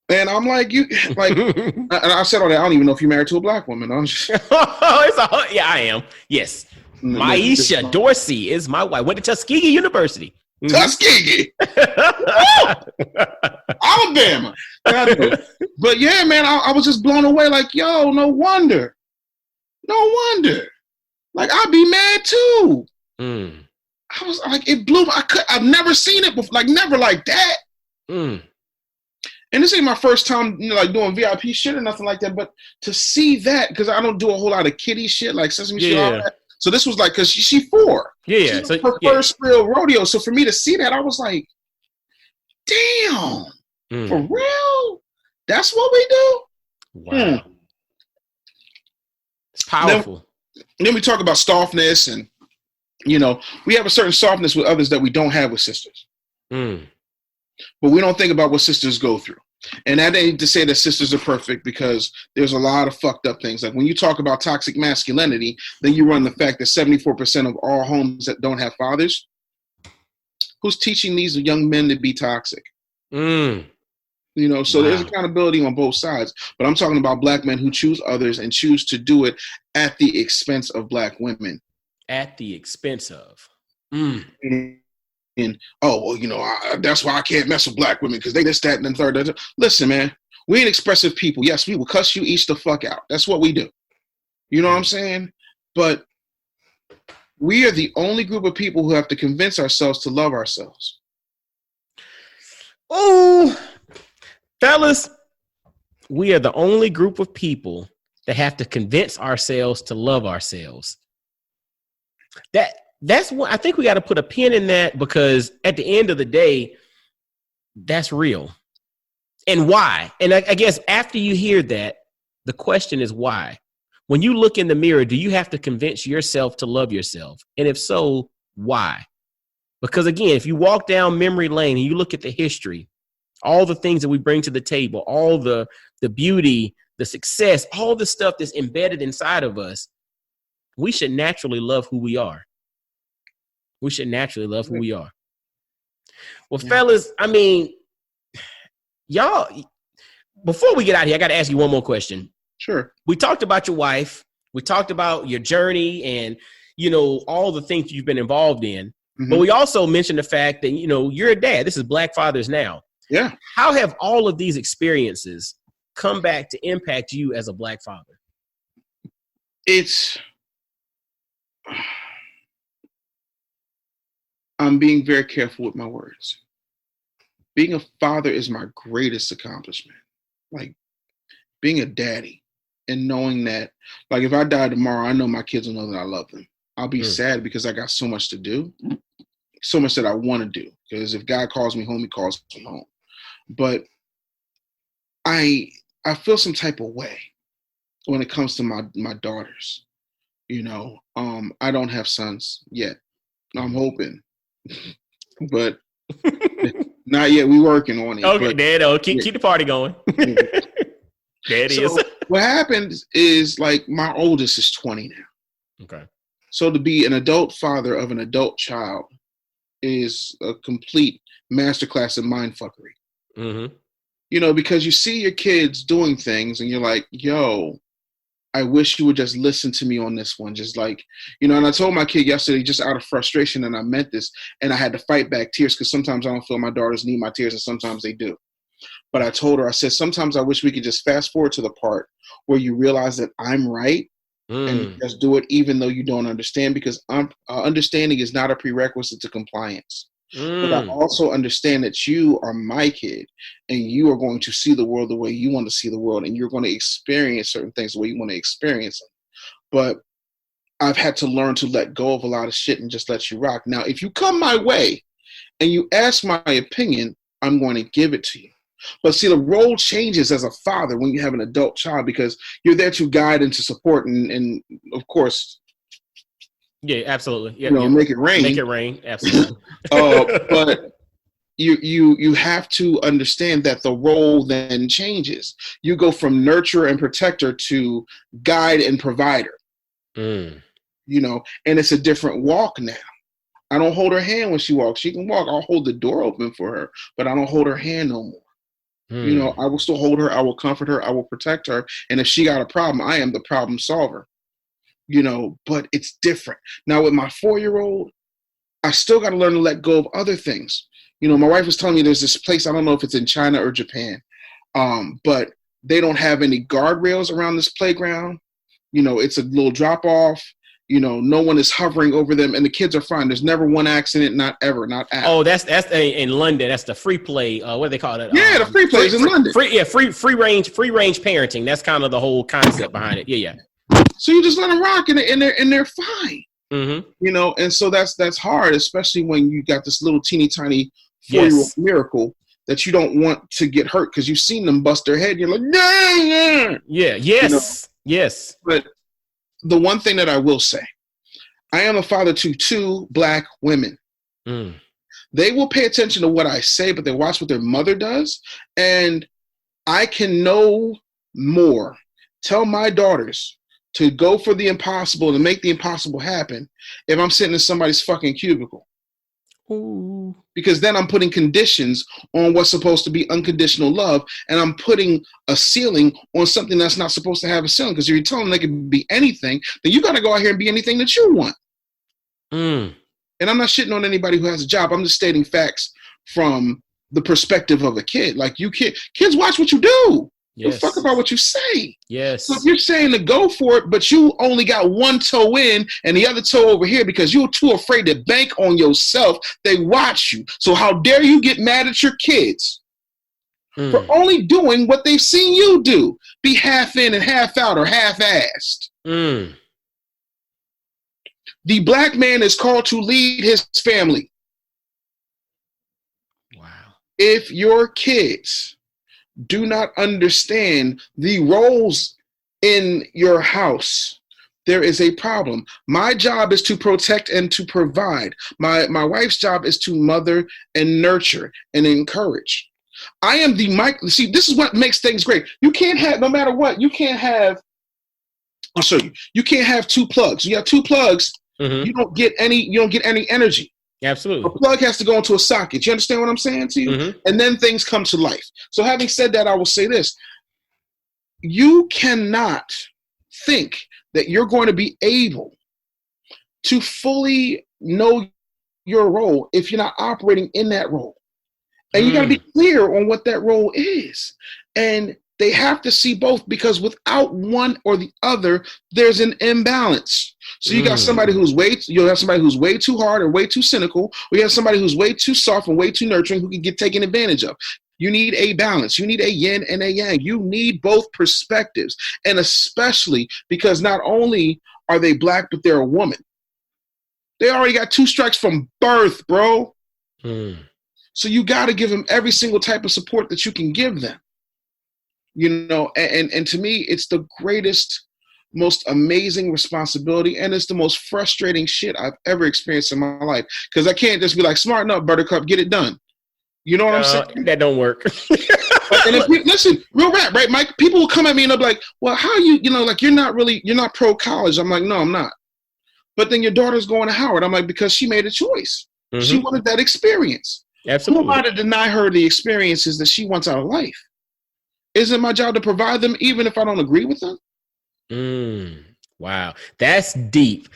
And I'm like, you, like, and I said all that. I don't even know if you're married to a Black woman. I'm just, yeah, I am. Yes. Maisha Dorsey is my wife. Went to Tuskegee University. Tuskegee. Alabama. But yeah, man, I was just blown away. Like, yo, no wonder. Like, I'd be mad too. I was like, it blew. I've never seen it before. Like, never like that. And this ain't my first time, like, doing VIP shit or nothing like that. But to see that, because I don't do a whole lot of kiddie shit, like Sesame Street, all that. So this was like, because she's 4. Yeah. So her first real rodeo. So for me to see that, I was like, damn, for real? That's what we do? Wow. It's powerful. Then we talk about softness, and, you know, we have a certain softness with others that we don't have with sisters. But we don't think about what sisters go through. And that ain't to say that sisters are perfect, because there's a lot of fucked up things. Like when you talk about toxic masculinity, then you run the fact that 74% of all homes that don't have fathers, who's teaching these young men to be toxic? You know, so there's accountability on both sides. But I'm talking about Black men who choose others and choose to do it at the expense of Black women. At the expense of. And oh, well, you know, that's why I can't mess with Black women, because they this, that, and the third. Listen, man, we ain't expressive people. Yes, we will cuss you each the fuck out. That's what we do. You know what I'm saying? But we are the only group of people who have to convince ourselves to love ourselves. Oh, fellas, we are the only group of people that have to convince ourselves to love ourselves. That's what I think we got to put a pin in that, because at the end of the day, that's real. And why? And I guess after you hear that, the question is why? When you look in the mirror, do you have to convince yourself to love yourself? And if so, why? Because again, if you walk down memory lane and you look at the history, all the things that we bring to the table, all the beauty, the success, all the stuff that's embedded inside of us, we should naturally love who we are. We should naturally love who we are. Well, fellas, I mean, y'all, before we get out of here, I got to ask you one more question. Sure. We talked about your wife. We talked about your journey and, you know, all the things you've been involved in. But we also mentioned the fact that, you know, you're a dad. This is Black Fathers Now. Yeah. How have all of these experiences come back to impact you as a Black father? I'm being very careful with my words. Being a father is my greatest accomplishment. Like, being a daddy and knowing that, like, if I die tomorrow, I know my kids will know that I love them. I'll be sad because I got so much to do, so much that I want to do. Because if God calls me home, he calls me home. But I feel some type of way when it comes to my daughters. You know, I don't have sons yet. I'm hoping. But not yet. We working on it. Okay, Dad, keep the party going. There it is. What happens is, like, my oldest is 20 now. Okay. So to be an adult father of an adult child is a complete masterclass in mindfuckery. You know, because you see your kids doing things and you're like, yo, I wish you would just listen to me on this one. Just like, you know, and I told my kid yesterday, just out of frustration, and I meant this, and I had to fight back tears because sometimes I don't feel my daughters need my tears and sometimes they do. But I told her, I said, sometimes I wish we could just fast forward to the part where you realize that I'm right and you just do it even though you don't understand, because understanding is not a prerequisite to compliance. But I also understand that you are my kid and you are going to see the world the way you want to see the world, and you're going to experience certain things the way you want to experience them. But I've had to learn to let go of a lot of shit and just let you rock. Now, if you come my way and you ask my opinion, I'm going to give it to you. But see, the role changes as a father when you have an adult child, because you're there to guide and to support and of course, yeah, absolutely. Yeah, make it rain. Make it rain, absolutely. But you have to understand that the role then changes. You go from nurturer and protector to guide and provider. And it's a different walk now. I don't hold her hand when she walks. She can walk. I'll hold the door open for her, but I don't hold her hand no more. I will still hold her. I will comfort her. I will protect her. And if she got a problem, I am the problem solver. But it's different. Now with my 4-year-old, I still got to learn to let go of other things. My wife was telling me there's this place, I don't know if it's in China or Japan, but they don't have any guardrails around this playground. It's a little drop off. No one is hovering over them, and the kids are fine. There's never one accident, not ever, not ever. Oh, that's in London. That's the free play. What do they call it? Yeah, the free play is in London. Free range parenting. That's kind of the whole concept behind it. Yeah. So you just let them rock, and they're fine. Mm-hmm. And so that's hard, especially when you got this little teeny tiny 4-year-old miracle that you don't want to get hurt because you've seen them bust their head. You're like, nah. Yeah. Yes. Yes. But the one thing that I will say, I am a father to 2 Black women. They will pay attention to what I say, but they watch what their mother does. And I can no more tell my daughters to go for the impossible, to make the impossible happen, if I'm sitting in somebody's fucking cubicle. Ooh. Because then I'm putting conditions on what's supposed to be unconditional love, and I'm putting a ceiling on something that's not supposed to have a ceiling. Because if you're telling them they can be anything, then you got to go out here and be anything that you want. And I'm not shitting on anybody who has a job. I'm just stating facts from the perspective of a kid. Like kids watch what you do. Yes. Don't fuck about what you say. Yes. So if you're saying to go for it, but you only got one toe in and the other toe over here because you're too afraid to bank on yourself, they watch you. So how dare you get mad at your kids for only doing what they've seen you do? Be half in and half out or half-assed. The Black man is called to lead his family. Wow. If your kids do not understand the roles in your house, there is a problem. My job is to protect and to provide. My wife's job is to mother and nurture and encourage. I am the mic. See, this is what makes things great. You can't have, no matter what, you can't have, I'll show you. You can't have 2 plugs. You have 2 plugs, you don't get any energy. Absolutely. A plug has to go into a socket. You understand what I'm saying to you? And then things come to life. So having said that, I will say this. You cannot think that you're going to be able to fully know your role if you're not operating in that role. And you got to be clear on what that role is. And they have to see both, because without one or the other, there's an imbalance. So you got somebody you'll have somebody who's way too hard or way too cynical, or you have somebody who's way too soft and way too nurturing who can get taken advantage of. You need a balance. You need a yin and a yang. You need both perspectives. And especially because not only are they Black, but they're a woman. They already got 2 strikes from birth, bro. So you got to give them every single type of support that you can give them. And to me, it's the greatest, most amazing responsibility, and it's the most frustrating shit I've ever experienced in my life. Because I can't just be like, smarten up, Buttercup, get it done. You know what I'm saying? That don't work. And listen, real rap, right, Mike? People will come at me and they'll be like, well, how you're not pro-college. I'm like, no, I'm not. But then your daughter's going to Howard. I'm like, because she made a choice. She wanted that experience. Absolutely. Who am I to deny her the experiences that she wants out of life? Isn't it my job to provide them even if I don't agree with them? Wow. That's deep.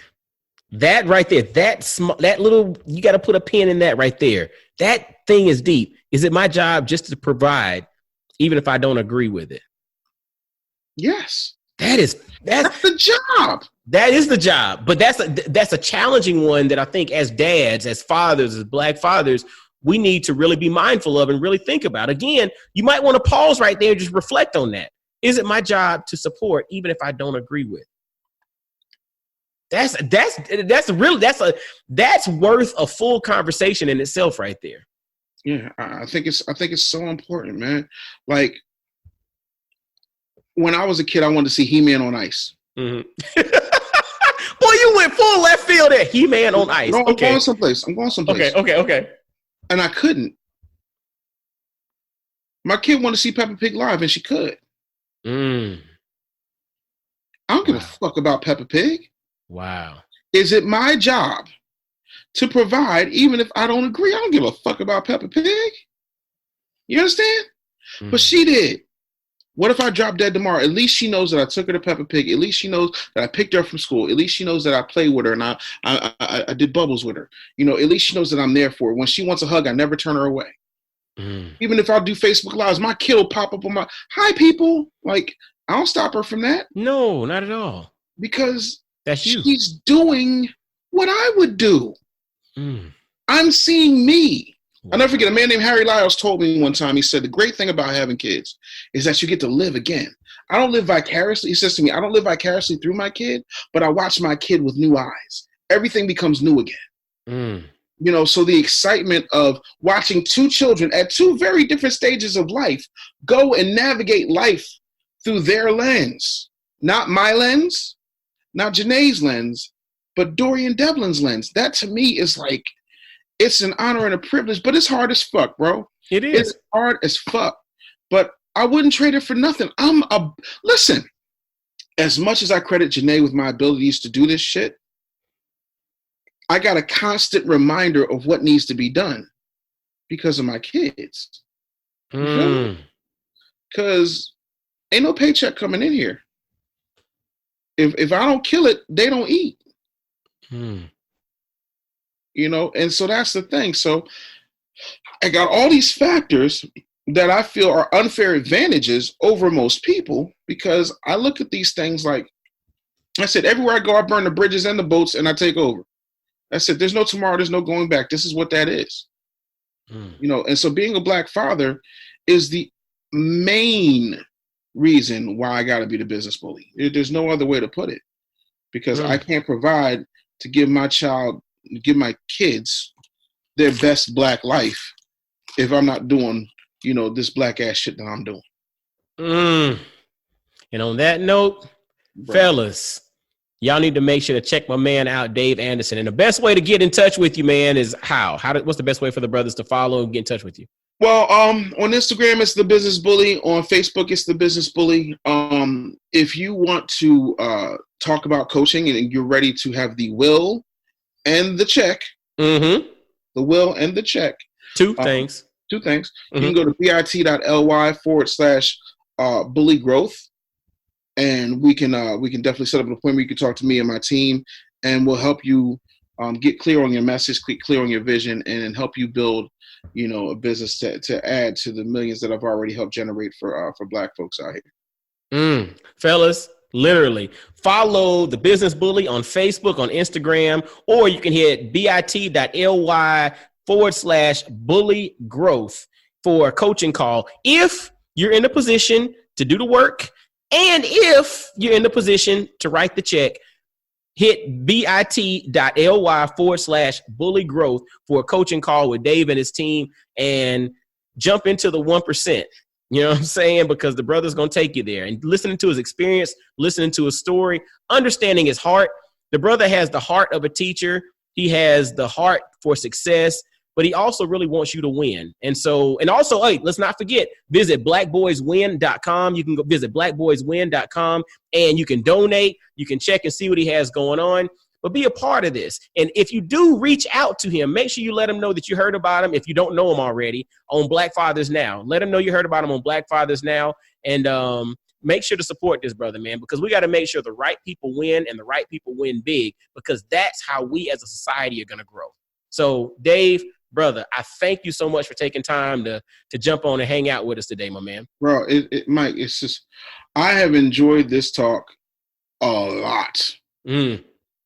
That right there, that little, you got to put a pin in that right there. That thing is deep. Is it my job just to provide even if I don't agree with it? Yes. That's the job. That is the job. But that's a challenging one that I think as dads, as fathers, as Black fathers, we need to really be mindful of and really think about. Again, you might want to pause right there and just reflect on that. Is it my job to support even if I don't agree with? That's worth a full conversation in itself right there. Yeah, I think it's so important, man. Like when I was a kid, I wanted to see He-Man on ice. Mm-hmm. Boy, you went full left field at He-Man on ice. No, I'm going someplace. Okay. And I couldn't. My kid wanted to see Peppa Pig live, and she could. I don't give a fuck about Peppa Pig. Wow. Is it my job to provide, even if I don't agree? I don't give a fuck about Peppa Pig. You understand? But she did. What if I drop dead tomorrow? At least she knows that I took her to Peppa Pig. At least she knows that I picked her up from school. At least she knows that I played with her and I did bubbles with her. You know, at least she knows that I'm there for her. When she wants a hug, I never turn her away. Even if I do Facebook Lives, my kid will pop up on my, hi, people. Like, I don't stop her from that. No, not at all. Because that's you. She's doing what I would do. I'm seeing me. I'll never forget, a man named Harry Lyles told me one time, he said, the great thing about having kids is that you get to live again. I don't live vicariously. He says to me, I don't live vicariously through my kid, but I watch my kid with new eyes. Everything becomes new again. You know, so the excitement of watching two children at two very different stages of life go and navigate life through their lens, not my lens, not Janae's lens, but Dorian Devlin's lens. That to me is like, it's an honor and a privilege, but it's hard as fuck, bro. It is. It's hard as fuck, but I wouldn't trade it for nothing. Listen, as much as I credit Janae with my abilities to do this shit, I got a constant reminder of what needs to be done because of my kids. Because ain't no paycheck coming in here. If I don't kill it, they don't eat. You know, and so that's the thing. So I got all these factors that I feel are unfair advantages over most people because I look at these things like I said, everywhere I go, I burn the bridges and the boats and I take over. I said, there's no tomorrow, there's no going back. This is what that is. You know, and so being a Black father is the main reason why I got to be the business bully. There's no other way to put it because I can't provide to give my kids their best Black life if I'm not doing, you know, this Black ass shit that I'm doing. And on that note, fellas, y'all need to make sure to check my man out, Dave Anderson. And the best way to get in touch with you, man, is what's the best way for the brothers to follow and get in touch with you? Well, on Instagram, it's The Business Bully. On Facebook, it's The Business Bully. If you want to talk about coaching and you're ready to have the will and the check, the will and the check. Two things. You can go to bit.ly/bully growth. And we can definitely set up an appointment. You can talk to me and my team, and we'll help you get clear on your message, get clear on your vision, and help you build, you know, a business to add to the millions that I've already helped generate for Black folks out here. Fellas, literally follow The Business Bully on Facebook, on Instagram, or you can hit bit.ly/bully growth for a coaching call if you're in a position to do the work. And if you're in the position to write the check, hit bit.ly/bully growth for a coaching call with Dave and his team and jump into the 1%. You know what I'm saying? Because the brother's going to take you there. And listening to his experience, listening to his story, understanding his heart. The brother has the heart of a teacher. He has the heart for success. But he also really wants you to win. And also, hey, let's not forget, visit blackboyswin.com. You can go visit blackboyswin.com and you can donate. You can check and see what he has going on. But be a part of this. And if you do reach out to him, make sure you let him know that you heard about him. If you don't know him already, on Black Fathers Now. Let him know you heard about him on Black Fathers Now. And make sure to support this brother, man, because we got to make sure the right people win and the right people win big, because that's how we as a society are going to grow. So, Dave, brother, I thank you so much for taking time to jump on and hang out with us today, my man. Bro, Mike, it's just, I have enjoyed this talk a lot.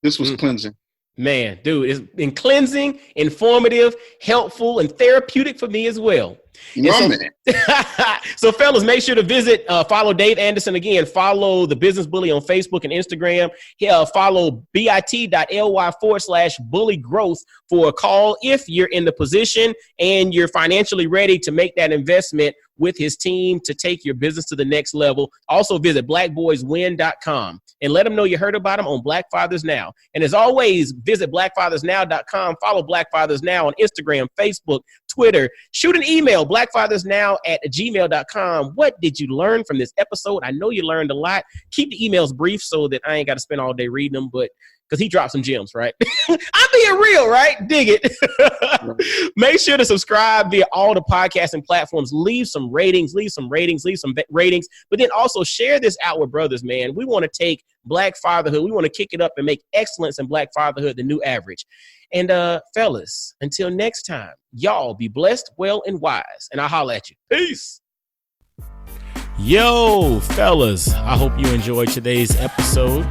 This was cleansing. Man, dude, it's been cleansing, informative, helpful, and therapeutic for me as well. So, fellas, make sure to visit, follow Dave Anderson again. Follow the Business Bully on Facebook and Instagram. Follow bit.ly/bully growth for a call if you're in the position and you're financially ready to make that investment with his team to take your business to the next level. Also visit blackboyswin.com and let them know you heard about them on Black Fathers Now. And as always, visit blackfathersnow.com. Follow Black Fathers Now on Instagram, Facebook, Twitter. Shoot an email, blackfathersnow@gmail.com. What did you learn from this episode? I know you learned a lot. Keep the emails brief so that I ain't got to spend all day reading them, but because he dropped some gems, right? I'm being real, right? Dig it. Make sure to subscribe via all the podcasting platforms. Leave some ratings, but then also share this out with brothers, man. We want to take Black fatherhood. We want to kick it up and make excellence in Black fatherhood the new average. And fellas, until next time, y'all be blessed, well, and wise. And I'll holler at you. Peace. Yo, fellas, I hope you enjoyed today's episode.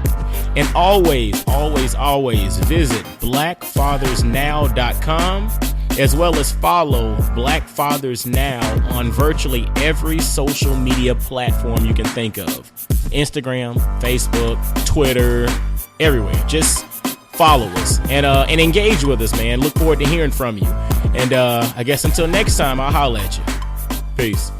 And always visit blackfathersnow.com, as well as follow Black Fathers Now on virtually every social media platform you can think of. Instagram, Facebook, Twitter, everywhere. Just follow us and engage with us, man. Look forward to hearing from you. And I guess until next time, I'll holler at you. Peace.